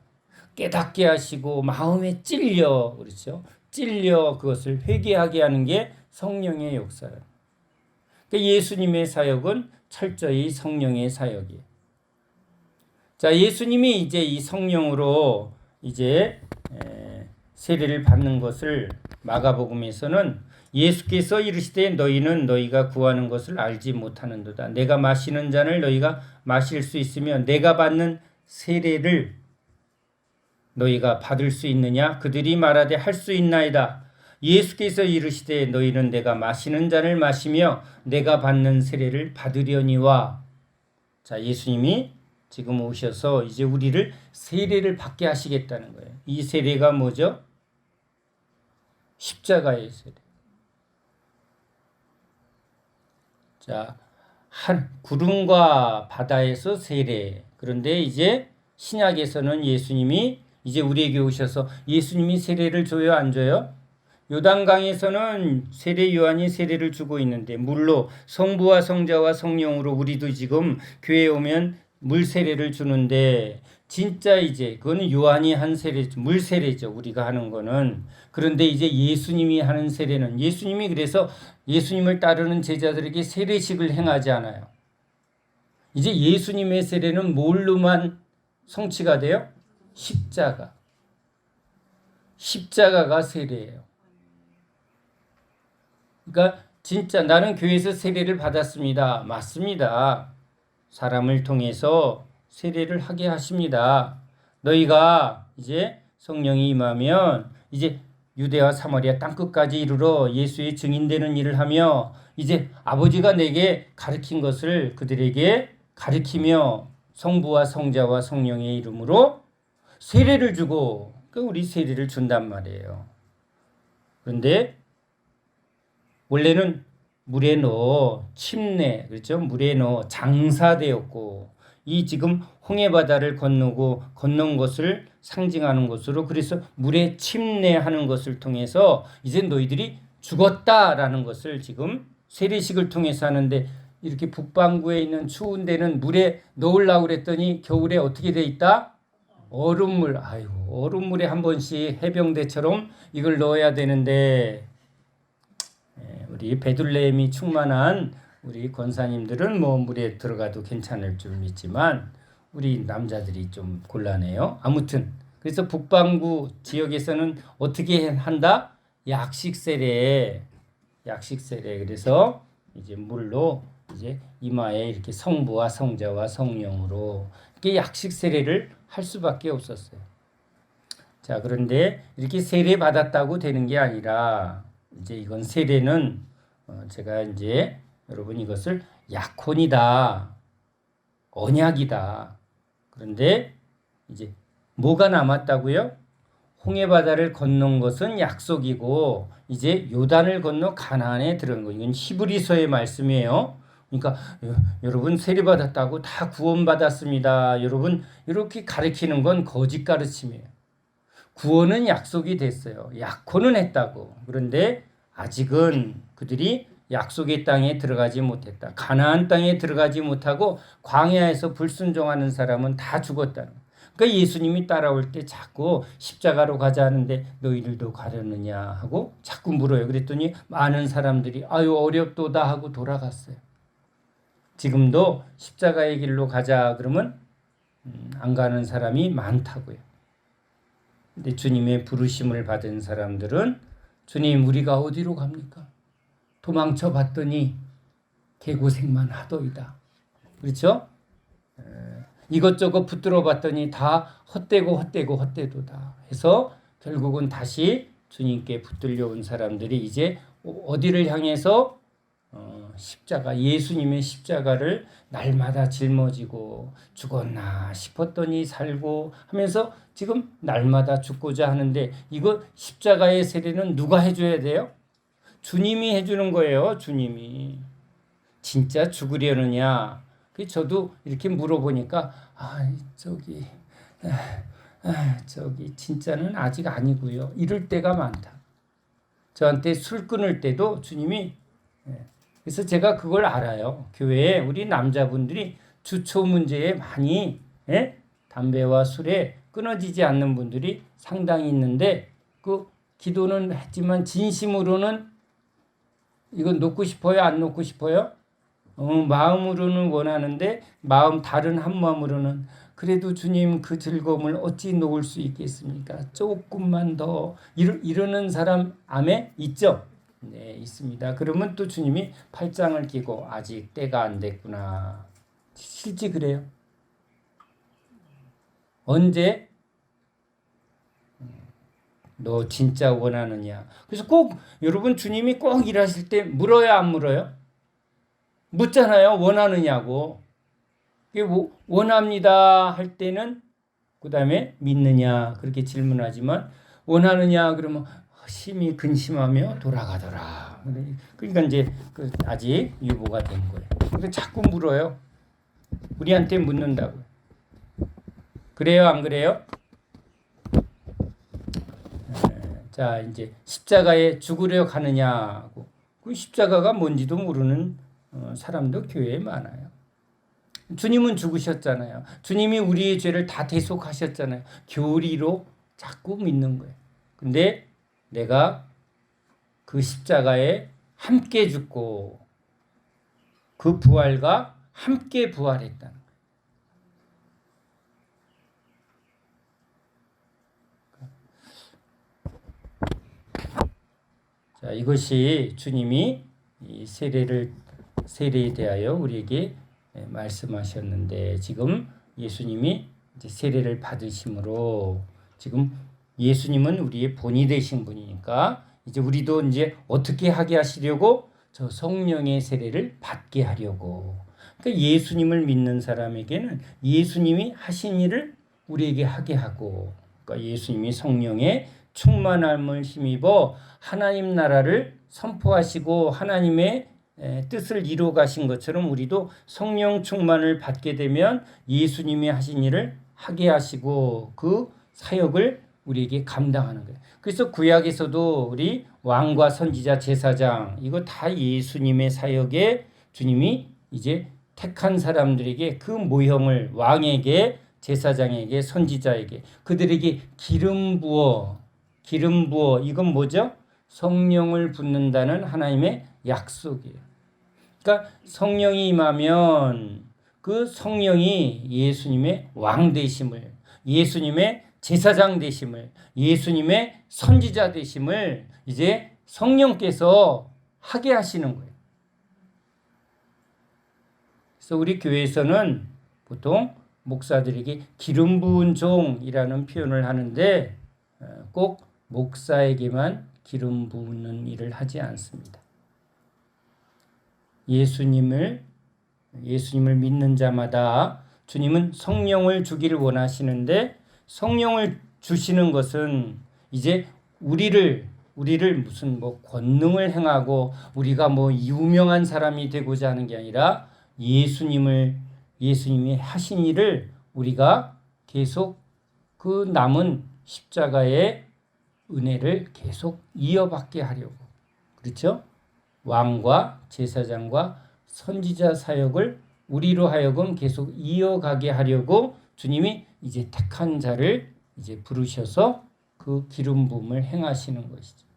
S1: 깨닫게 하시고 마음에 찔려, 그렇죠? 찔려 그것을 회개하게 하는 게 성령의 역사예요. 그러니까 예수님의 사역은 철저히 성령의 사역이에요. 자, 예수님이 이제 이 성령으로 이제 세례를 받는 것을 마가복음에서는 예수께서 이르시되 너희는 너희가 구하는 것을 알지 못하는도다. 내가 마시는 잔을 너희가 마실 수 있으며 내가 받는 세례를 너희가 받을 수 있느냐? 그들이 말하되 할 수 있나이다. 예수께서 이르시되 너희는 내가 마시는 잔을 마시며 내가 받는 세례를 받으려니와. 자, 예수님이 지금 오셔서 이제 우리를 세례를 받게 하시겠다는 거예요. 이 세례가 뭐죠? 십자가의 세례. 자, 구름과 바다에서 세례. 그런데 이제 신약에서는 예수님이 이제 우리에게 오셔서 예수님이 세례를 줘요, 안 줘요? 요단강에서는 세례 요한이 세례를 주고 있는데 물로 성부와 성자와 성령으로 우리도 지금 교회에 오면 물 세례를 주는데 진짜 이제 그거는 요한이 한 세례, 물 세례죠. 우리가 하는 거는. 그런데 이제 예수님이 하는 세례는 예수님이 그래서 예수님을 따르는 제자들에게 세례식을 행하지 않아요. 이제 예수님의 세례는 뭘로만 성취가 돼요? 십자가. 십자가가 세례예요. 그러니까 진짜 나는 교회에서 세례를 받았습니다. 맞습니다. 사람을 통해서 세례를 하게 하십니다. 너희가 이제 성령이 임하면 이제 유대와 사마리아 땅끝까지 이르러 예수의 증인되는 일을 하며 이제 아버지가 내게 가르친 것을 그들에게 가르치며 성부와 성자와 성령의 이름으로 세례를 주고, 그러니까 우리 세례를 준단 말이에요. 그런데 원래는 물에 넣어 침례, 그렇죠? 물에 넣어 장사되었고 이 지금 홍해바다를 건넌 것을 상징하는 것으로, 그래서 물에 침례하는 것을 통해서 이제 너희들이 죽었다라는 것을 지금 세례식을 통해서 하는데, 이렇게 북반구에 있는 추운 데는 물에 넣으려고 그랬더니 겨울에 어떻게 돼 있다? 얼음물. 아이고, 얼음물에 한 번씩 해병대처럼 이걸 넣어야 되는데 우리 베들레헴이 충만한 우리 권사님들은 뭐 물에 들어가도 괜찮을 줄 믿지만 우리 남자들이 좀 곤란해요. 아무튼 그래서 북반구 지역에서는 어떻게 한다? 약식 세례. 그래서 이제 물로 이제 이마에 이렇게 성부와 성자와 성령으로 이렇게 약식 세례를 할 수밖에 없었어요. 자, 그런데 이렇게 세례 받았다고 되는 게 아니라 이제 이건 세례는 제가 이제 여러분 이것을 약혼이다, 언약이다. 그런데 이제 뭐가 남았다고요? 홍해바다를 건넌 것은 약속이고 이제 요단을 건너 가나안에 들어간 거. 이건 히브리서의 말씀이에요. 그러니까 여러분 세례 받았다고 다 구원받았습니다. 여러분 이렇게 가르치는 건 거짓 가르침이에요. 구원은 약속이 됐어요. 약혼은 했다고. 그런데 아직은 그들이 약속의 땅에 들어가지 못했다. 가나안 땅에 들어가지 못하고 광야에서 불순종하는 사람은 다 죽었다는 거예요. 그러니까 예수님이 따라올 때 자꾸 십자가로 가자 하는데 너희들도 가려느냐 하고 자꾸 물어요. 그랬더니 많은 사람들이 아유 어렵도다 하고 돌아갔어요. 지금도 십자가의 길로 가자 그러면 안 가는 사람이 많다고요. 근데 주님의 부르심을 받은 사람들은 주님 우리가 어디로 갑니까? 도망쳐 봤더니 개고생만 하더이다. 그렇죠? 이것저것 붙들어 봤더니 다 헛되도다 해서 결국은 다시 주님께 붙들려 온 사람들이 이제 어디를 향해서 십자가, 예수님의 십자가를 날마다 짊어지고 죽었나 싶었더니 살고 하면서 지금 날마다 죽고자 하는데 이거 십자가의 세례는 누가 해줘야 돼요? 주님이 해주는 거예요. 주님이. 진짜 죽으려느냐? 저도 이렇게 물어보니까 저기 진짜는 아직 아니고요. 이럴 때가 많다. 저한테 술 끊을 때도 주님이 그래서 제가 그걸 알아요. 교회에 우리 남자분들이 주초 문제에 많이 담배와 술에 끊어지지 않는 분들이 상당히 있는데 그 기도는 했지만 진심으로는 이건 놓고 싶어요? 안 놓고 싶어요? 마음으로는 원하는데 다른 한 마음으로는 그래도 주님 그 즐거움을 어찌 놓을 수 있겠습니까? 조금만 더 이러는 사람 암에 있죠? 네, 있습니다. 그러면 또 주님이 팔짱을 끼고 아직 때가 안 됐구나. 실제 그래요. 언제? 너 진짜 원하느냐? 그래서 꼭 여러분 주님이 꼭 일하실 때 물어요, 안 물어요? 묻잖아요. 원하느냐고. 원합니다 할 때는 그 다음에 믿느냐 그렇게 질문하지만 원하느냐 그러면 심히 근심하며 돌아가더라. 그러니까 이제 아직 유보가 된 거예요. 그래서 자꾸 물어요. 우리한테 묻는다고. 그래요, 안 그래요? 자, 이제 십자가에 죽으려 가느냐고. 그 십자가가 뭔지도 모르는 사람도 교회에 많아요. 주님은 죽으셨잖아요. 주님이 우리의 죄를 다 대속하셨잖아요. 교리로 자꾸 믿는 거예요. 근데 내가 그 십자가에 함께 죽고 그 부활과 함께 부활했다는 거예요. 자, 이것이 주님이 이 세례에 대하여 우리에게 말씀하셨는데 지금 예수님이 이제 세례를 받으심으로 지금 예수님은 우리의 본이 되신 분이니까 이제 우리도 이제 어떻게 하게 하시려고 저 성령의 세례를 받게 하려고. 그러니까 예수님을 믿는 사람에게는 예수님이 하신 일을 우리에게 하게 하고, 그러니까 예수님이 성령의 충만함을 힘입어 하나님 나라를 선포하시고 하나님의 뜻을 이루어 가신 것처럼 우리도 성령 충만을 받게 되면 예수님이 하신 일을 하게 하시고 그 사역을 우리에게 감당하는 거예요. 그래서 구약에서도 우리 왕과 선지자 제사장 이거 다 예수님의 사역에 주님이 이제 택한 사람들에게 그 모형을 왕에게 제사장에게 선지자에게 그들에게 기름 부어 이건 뭐죠? 성령을 붓는다는 하나님의 약속이에요. 그러니까 성령이 임하면 그 성령이 예수님의 왕 되심을, 예수님의 제사장 되심을, 예수님의 선지자 되심을 이제 성령께서 하게 하시는 거예요. 그래서 우리 교회에서는 보통 목사들에게 기름 부은 종이라는 표현을 하는데 꼭 목사에게만 기름 부는 일을 하지 않습니다. 예수님을 믿는 자마다 주님은 성령을 주기를 원하시는데 성령을 주시는 것은 이제 우리를 우리를 무슨 뭐 권능을 행하고 우리가 뭐 유명한 사람이 되고자 하는 게 아니라 예수님이 하신 일을 우리가 계속 그 남은 십자가의 은혜를 계속 이어받게 하려고. 그렇죠? 왕과 제사장과 선지자 사역을 우리로 하여금 계속 이어가게 하려고 주님이 이제 택한 자를 이제 부르셔서 그 기름 부음을 행하시는 것이죠.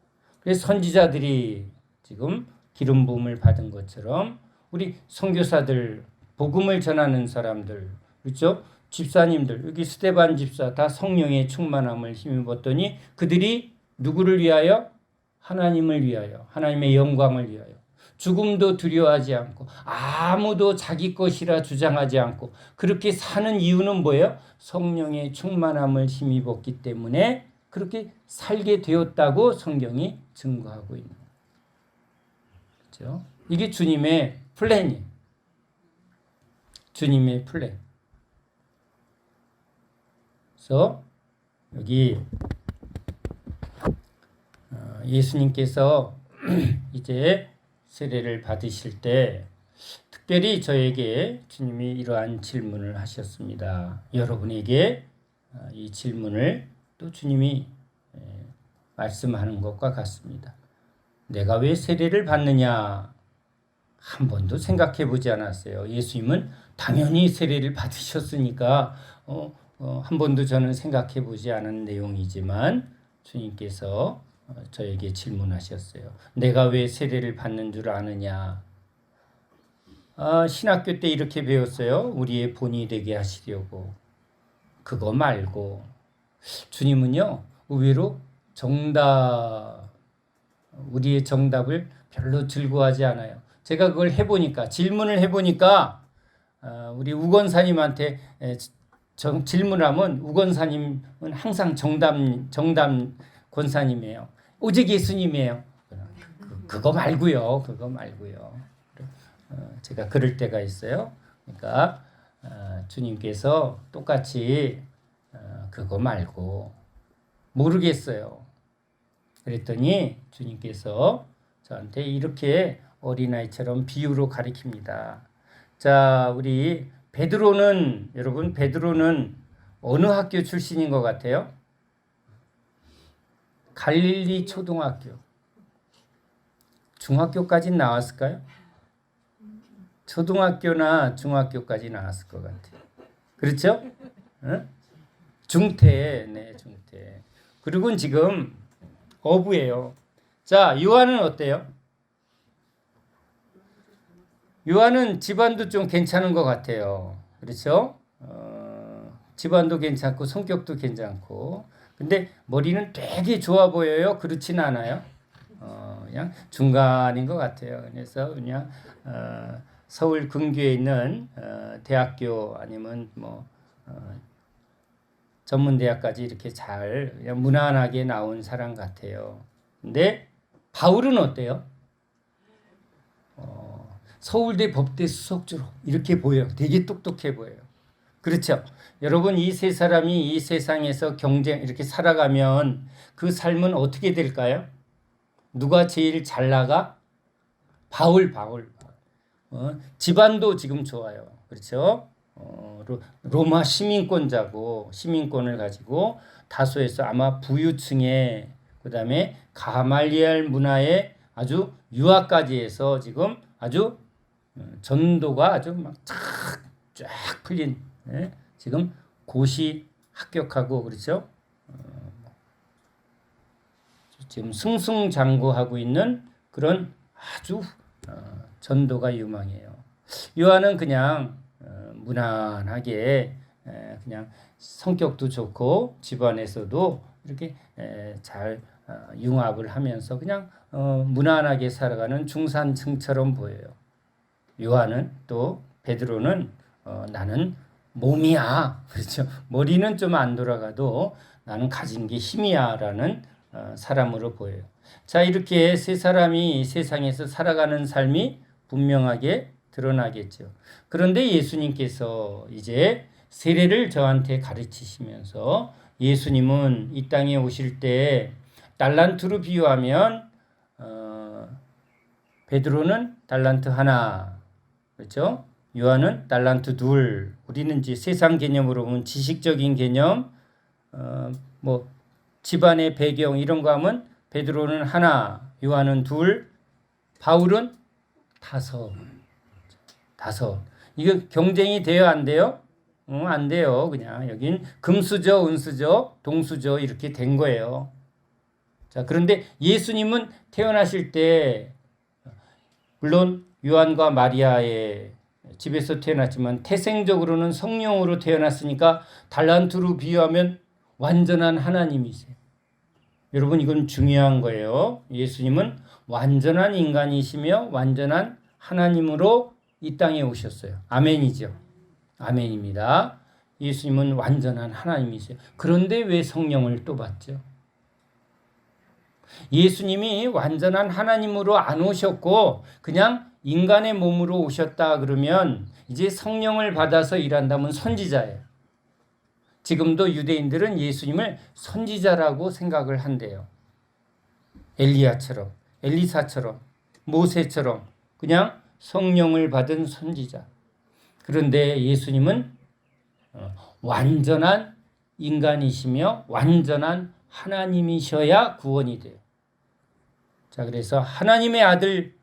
S1: 그래서 선지자들이 지금 기름 부음을 받은 것처럼 우리 선교사들, 복음을 전하는 사람들, 그렇죠? 집사님들, 여기 스데반 집사 다 성령의 충만함을 힘입었더니 그들이 누구를 위하여? 하나님을 위하여, 하나님의 영광을 위하여 죽음도 두려워하지 않고 아무도 자기 것이라 주장하지 않고 그렇게 사는 이유는 뭐예요? 성령의 충만함을 힘입었기 때문에 그렇게 살게 되었다고 성경이 증거하고 있는 거예요. 그렇죠? 이게 주님의 플랜이에요. 주님의 플랜. 그래서 여기 예수님께서 이제 세례를 받으실 때 특별히 저에게 주님이 이러한 질문을 하셨습니다. 여러분에게 이 질문을 또 주님이 말씀하는 것과 같습니다. 내가 왜 세례를 받느냐? 한 번도 생각해 보지 않았어요. 예수님은 당연히 세례를 받으셨으니까 한 번도 저는 생각해 보지 않은 내용이지만 주님께서 저에게 질문하셨어요. 내가 왜 세례를 받는 줄 아느냐? 신학교 때 이렇게 배웠어요. 우리의 본이 되게 하시려고. 그거 말고 주님은요, 의외로 우리의 정답을 별로 즐거워하지 않아요. 제가 그걸 해보니까, 질문을 해보니까 우리 우건사님한테 질문하면 우건사님은 항상 정답 권사님이에요. 오직 예수님이에요. 그거 말고요. 제가 그럴 때가 있어요. 그러니까 주님께서 똑같이 그거 말고 모르겠어요. 그랬더니 주님께서 저한테 이렇게 어린아이처럼 비유로 가르칩니다. 자, 우리 여러분 베드로는 어느 학교 출신인 것 같아요? 갈릴리 초등학교. 중학교까지 나왔을까요? 초등학교나 중학교까지 나왔을 것 같아요. 그렇죠? 응? 중퇴. 그리고 지금 어부예요. 자, 요한은 어때요? 요한은 집안도 좀 괜찮은 것 같아요. 그렇죠? 집안도 괜찮고 성격도 괜찮고 근데 머리는 되게 좋아 보여요? 그렇진 않아요? 그냥 중간인 것 같아요. 그래서 그냥 서울 근교에 있는 대학교 아니면 뭐 전문대학까지 이렇게 잘 그냥 무난하게 나온 사람 같아요. 근데 바울은 어때요? 서울대 법대 수석으로 이렇게 보여요. 되게 똑똑해 보여요. 그렇죠? 여러분 이 세 사람이 이 세상에서 이렇게 살아가면 그 삶은 어떻게 될까요? 누가 제일 잘 나가? 바울. 집안도 지금 좋아요. 그렇죠? 로마 시민권을 가지고 다소에서 아마 부유층에 그다음에 가말리엘 문화에 아주 유학까지 해서 지금 아주 전도가 아주 막 쫙 풀린 지금 고시 합격하고 그렇죠? 지금 승승장구하고 있는 그런 아주 전도가 유망해요. 요한은 그냥 무난하게 그냥 성격도 좋고 집안에서도 이렇게 잘 융합을 하면서 그냥 무난하게 살아가는 중산층처럼 보여요. 요한은 또 베드로는 나는 몸이야. 그렇죠. 머리는 좀 안 돌아가도 나는 가진 게 힘이야라는 사람으로 보여요. 자, 이렇게 세 사람이 세상에서 살아가는 삶이 분명하게 드러나겠죠. 그런데 예수님께서 이제 세례를 저한테 가르치시면서 예수님은 이 땅에 오실 때 달란트로 비유하면 베드로는 달란트 하나, 그렇죠? 요한은 달란트 둘. 우리는 이제 세상 개념으로 보면 지식적인 개념, 뭐 집안의 배경 이런 거 하면 베드로는 하나, 요한은 둘, 바울은 다섯. 이거 경쟁이 돼요, 안 돼요? 안 돼요. 그냥 여긴 금수저, 은수저, 동수저 이렇게 된 거예요. 자, 그런데 예수님은 태어나실 때 물론 요한과 마리아의 집에서 태어났지만 태생적으로는 성령으로 태어났으니까 달란트로 비유하면 완전한 하나님이세요. 여러분 이건 중요한 거예요. 예수님은 완전한 인간이시며 완전한 하나님으로 이 땅에 오셨어요. 아멘이죠. 아멘입니다. 예수님은 완전한 하나님이세요. 그런데 왜 성령을 또 받죠? 예수님이 완전한 하나님으로 안 오셨고 그냥 인간의 몸으로 오셨다 그러면 이제 성령을 받아서 일한다면 선지자예요. 지금도 유대인들은 예수님을 선지자라고 생각을 한대요. 엘리야처럼, 엘리사처럼, 모세처럼 그냥 성령을 받은 선지자. 그런데 예수님은 완전한 인간이시며 완전한 하나님이셔야 구원이 돼요. 자, 그래서 하나님의 아들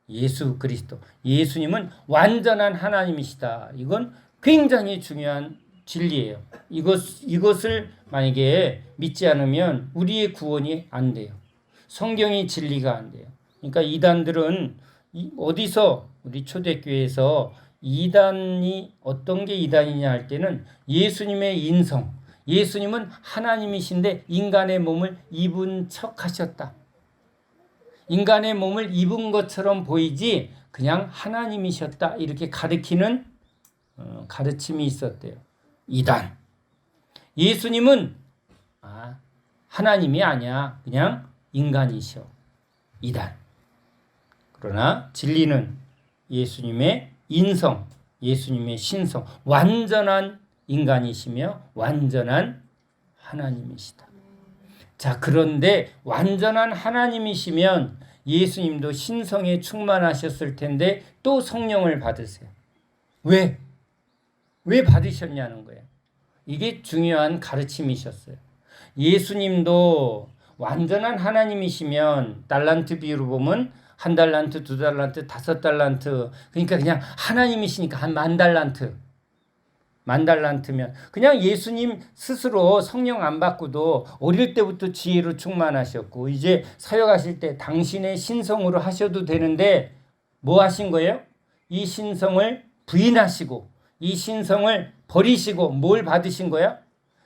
S1: 예수 그리스도, 예수님은 완전한 하나님이시다. 이건 굉장히 중요한 진리예요. 이것을 만약에 믿지 않으면 우리의 구원이 안 돼요. 성경이 진리가 안 돼요. 그러니까 이단들은 어디서 우리 초대교회에서 이단이 어떤 게 이단이냐 할 때는 예수님의 인성, 예수님은 하나님이신데 인간의 몸을 입은 척 하셨다. 인간의 몸을 입은 것처럼 보이지 그냥 하나님이셨다. 이렇게 가르치는 가르침이 있었대요. 이단. 예수님은 하나님이 아니야. 그냥 인간이셔. 이단. 그러나 진리는 예수님의 인성, 예수님의 신성, 완전한 인간이시며 완전한 하나님이시다. 자, 그런데 완전한 하나님이시면 예수님도 신성에 충만하셨을 텐데 또 성령을 받으세요. 왜? 왜 받으셨냐는 거예요. 이게 중요한 가르침이셨어요. 예수님도 완전한 하나님이시면 달란트 비유로 보면 1달란트, 2달란트, 5달란트 그러니까 그냥 하나님이시니까 한 10,000달란트. 10,000달란트면 그냥 예수님 스스로 성령 안 받고도 어릴 때부터 지혜로 충만하셨고 이제 사역하실 때 당신의 신성으로 하셔도 되는데 뭐 하신 거예요? 이 신성을 부인하시고 이 신성을 버리시고 뭘 받으신 거야?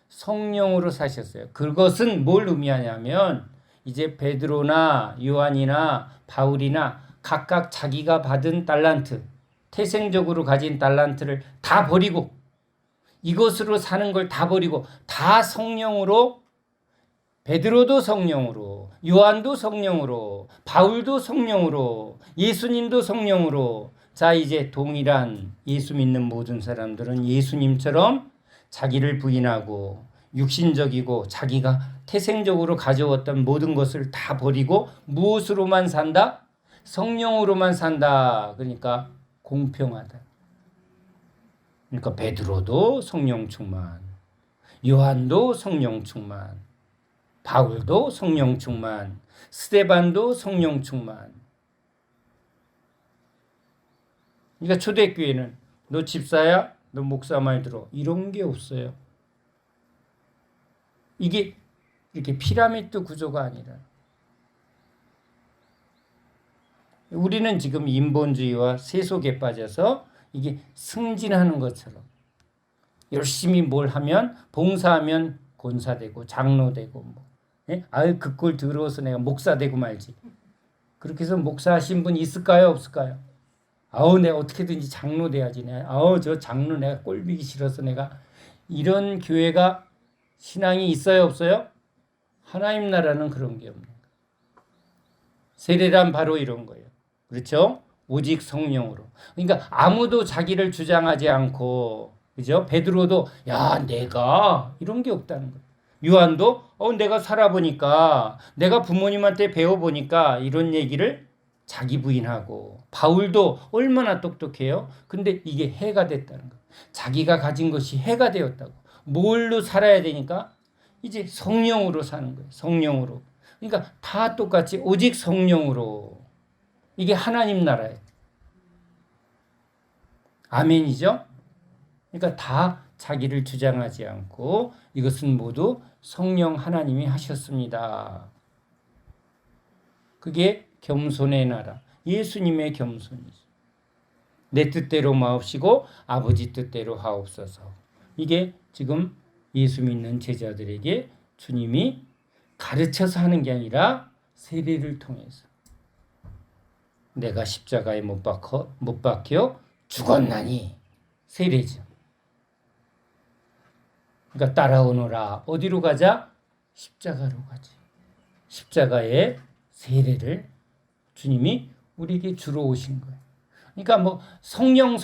S1: 성령으로 사셨어요. 그것은 뭘 의미하냐면 이제 베드로나 요한이나 바울이나 각각 자기가 받은 달란트, 태생적으로 가진 달란트를 다 버리고 이것으로 사는 걸 다 버리고 다 성령으로, 베드로도 성령으로, 요한도 성령으로, 바울도 성령으로, 예수님도 성령으로. 자, 이제 동일한 예수 믿는 모든 사람들은 예수님처럼 자기를 부인하고 육신적이고 자기가 태생적으로 가져왔던 모든 것을 다 버리고 무엇으로만 산다? 성령으로만 산다. 그러니까 공평하다. 그러니까 베드로도 성령 충만, 요한도 성령 충만, 바울도 성령 충만, 스데반도 성령 충만. 그러니까 초대교회는 너 집사야? 너 목사 말 들어. 이런 게 없어요. 이게 이렇게 피라미드 구조가 아니라 우리는 지금 인본주의와 세속에 빠져서 이게 승진하는 것처럼 열심히 뭘 하면 봉사하면 권사되고 장로되고 뭐. 예? 아유 그 꼴 들어서 내가 목사 되고 말지. 그렇게 해서 목사하신 분 있을까요? 없을까요? 아우 내가 어떻게든지 장로 돼야지. 아우 저 장로 내가 꼴보기 싫어서 내가. 이런 교회가 신앙이 있어요? 없어요? 하나님 나라는 그런 게 없는 거예요. 세례란 바로 이런 거예요. 그렇죠? 오직 성령으로. 그러니까 아무도 자기를 주장하지 않고, 그죠? 베드로도 야 내가 이런 게 없다는 거예요. 요한도 내가 살아보니까 내가 부모님한테 배워보니까 이런 얘기를 자기 부인하고 바울도 얼마나 똑똑해요. 근데 이게 해가 됐다는 거예요. 자기가 가진 것이 해가 되었다고. 뭘로 살아야 되니까 이제 성령으로 사는 거예요. 성령으로. 그러니까 다 똑같이 오직 성령으로. 이게 하나님 나라예요. 아멘이죠? 그러니까 다 자기를 주장하지 않고 이것은 모두 성령 하나님이 하셨습니다. 그게 겸손의 나라, 예수님의 겸손이죠. 내 뜻대로 마옵시고 아버지 뜻대로 하옵소서. 이게 지금 예수 믿는 제자들에게 주님이 가르쳐서 하는 게 아니라 세례를 통해서 내가 십자가에 못 박혀 죽었나니 세례죠. 그러니까 따라오너라. 어디로 가자? 십자가로 가지. 십자가의 세례를 주님이 우리에게 주러 오신 거예요. 그러니까 뭐 성령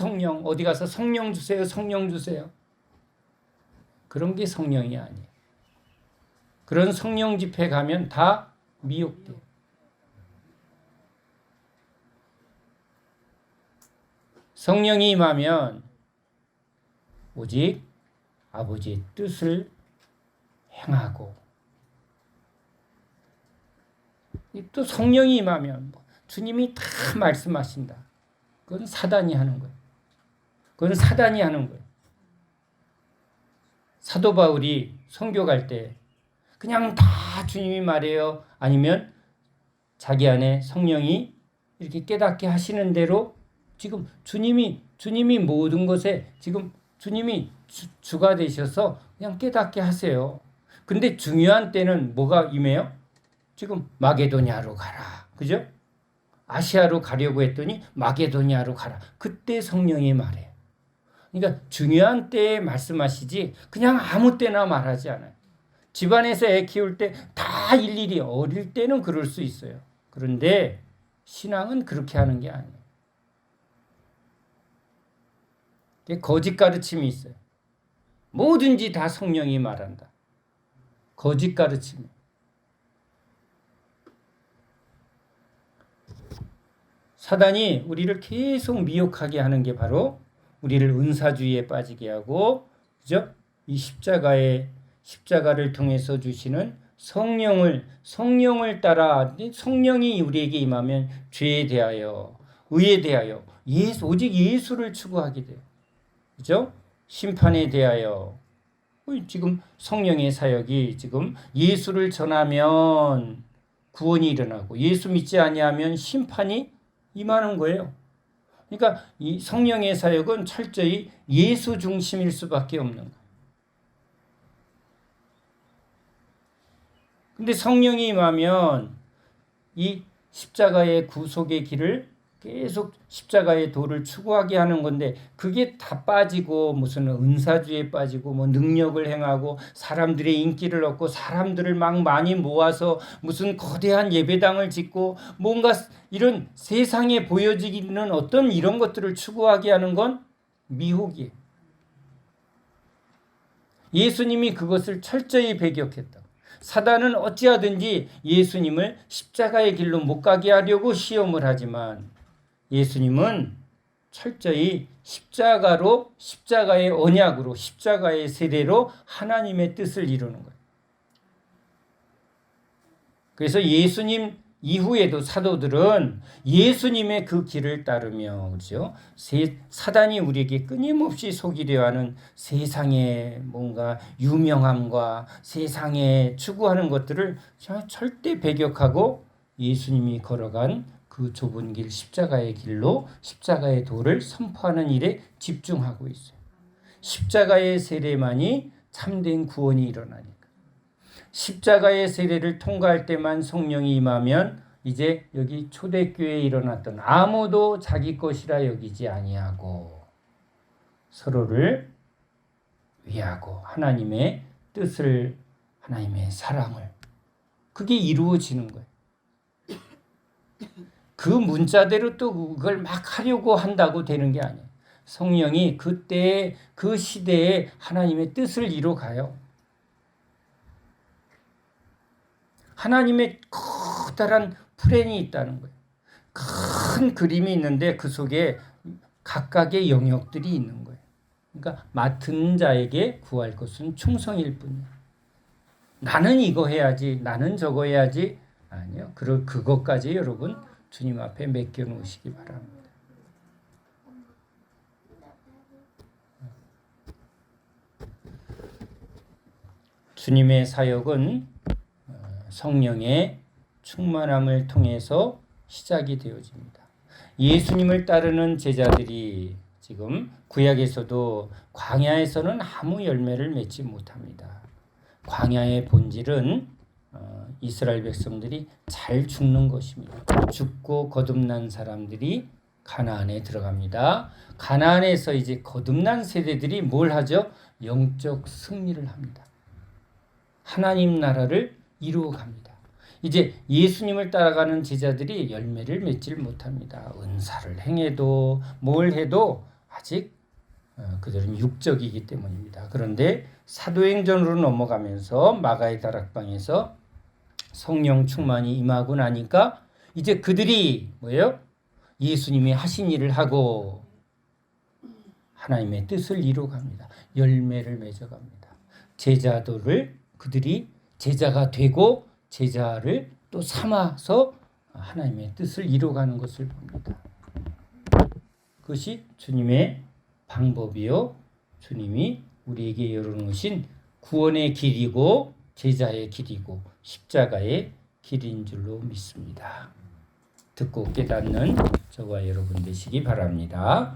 S1: 어디 가서 성령 주세요. 그런 게 성령이 아니에요. 그런 성령 집회 가면 다 미혹돼요. 성령이 임하면 오직 아버지의 뜻을 행하고, 또 성령이 임하면 주님이 다 말씀하신다. 그건 사단이 하는 거예요. 사도 바울이 선교 갈 때 그냥 다 주님이 말해요? 아니면 자기 안에 성령이 이렇게 깨닫게 하시는 대로 지금 주님이 모든 것에 지금 주님이 주가 되셔서 그냥 깨닫게 하세요. 근데 중요한 때는 뭐가 임해요? 지금 마게도냐로 가라. 그죠? 아시아로 가려고 했더니 마게도냐로 가라. 그때 성령이 말해요. 그러니까 중요한 때에 말씀하시지 그냥 아무 때나 말하지 않아요. 집안에서 애 키울 때 다 일일이 어릴 때는 그럴 수 있어요. 그런데 신앙은 그렇게 하는 게 아니에요. 거짓 가르침이 있어요. 뭐든지 다 성령이 말한다. 거짓 가르침. 사단이 우리를 계속 미혹하게 하는 게 바로 우리를 은사주의에 빠지게 하고, 그죠? 이 십자가를 통해서 주시는 성령을 따라, 성령이 우리에게 임하면 죄에 대하여, 의에 대하여, 오직 예수를 추구하게 돼요. 그죠? 심판에 대하여. 지금 성령의 사역이 지금 예수를 전하면 구원이 일어나고 예수 믿지 아니하면 심판이 임하는 거예요. 그러니까 이 성령의 사역은 철저히 예수 중심일 수밖에 없는 거예요. 근데 성령이 임하면 이 십자가의 구속의 길을 계속 십자가의 도를 추구하게 하는 건데, 그게 다 빠지고 무슨 은사주의에 빠지고 뭐 능력을 행하고 사람들의 인기를 얻고 사람들을 막 많이 모아서 무슨 거대한 예배당을 짓고 뭔가 이런 세상에 보여지기는 어떤 이런 것들을 추구하게 하는 건 미혹이에요. 예수님이 그것을 철저히 배격했다. 사단은 어찌하든지 예수님을 십자가의 길로 못 가게 하려고 시험을 하지만 예수님은 철저히 십자가의 언약으로, 십자가의 세례로 하나님의 뜻을 이루는 거예요. 그래서 예수님 이후에도 사도들은 예수님의 그 길을 따르며, 그렇죠? 사단이 우리에게 끊임없이 속이려 하는 세상의 뭔가 유명함과 세상에 추구하는 것들을 절대 배격하고 예수님이 걸어간 그 좁은 길, 십자가의 길로 십자가의 도를 선포하는 일에 집중하고 있어요. 십자가의 세례만이 참된 구원이 일어나니까. 십자가의 세례를 통과할 때만 성령이 임하면 이제 여기 초대교회에 일어났던 아무도 자기 것이라 여기지 아니하고 서로를 위하고 하나님의 뜻을, 하나님의 사랑을, 그게 이루어지는 거예요. 그 문자대로 또 그걸 막 하려고 한다고 되는 게 아니에요. 성령이 그때 그 시대에 하나님의 뜻을 이뤄가요. 하나님의 커다란 플랜이 있다는 거예요. 큰 그림이 있는데 그 속에 각각의 영역들이 있는 거예요. 그러니까 맡은 자에게 구할 것은 충성일 뿐이에요. 나는 이거 해야지, 나는 저거 해야지. 아니요. 그것까지 여러분 주님 앞에 맡겨놓으시기 바랍니다. 주님의 사역은 성령의 충만함을 통해서 시작이 되어집니다. 예수님을 따르는 제자들이 지금 구약에서도 광야에서는 아무 열매를 맺지 못합니다. 광야의 본질은 이스라엘 백성들이 잘 죽는 것입니다. 죽고 거듭난 사람들이 가나안에 들어갑니다. 가나안에서 이제 거듭난 세대들이 뭘 하죠? 영적 승리를 합니다. 하나님 나라를 이루어갑니다. 이제 예수님을 따라가는 제자들이 열매를 맺질 못합니다. 은사를 행해도 뭘 해도 아직 그들은 육적이기 때문입니다. 그런데 사도행전으로 넘어가면서 마가의 다락방에서 성령 충만이 임하고 나니까 이제 그들이 뭐예요? 예수님이 하신 일을 하고 하나님의 뜻을 이루어갑니다. 열매를 맺어갑니다. 제자들을 그들이 제자가 되고 제자를 또 삼아서 하나님의 뜻을 이루어가는 것을 봅니다. 그것이 주님의 방법이요. 주님이 우리에게 열어놓으신 구원의 길이고 제자의 길이고 십자가의 길인 줄로 믿습니다. 듣고 깨닫는 저와 여러분 되시기 바랍니다.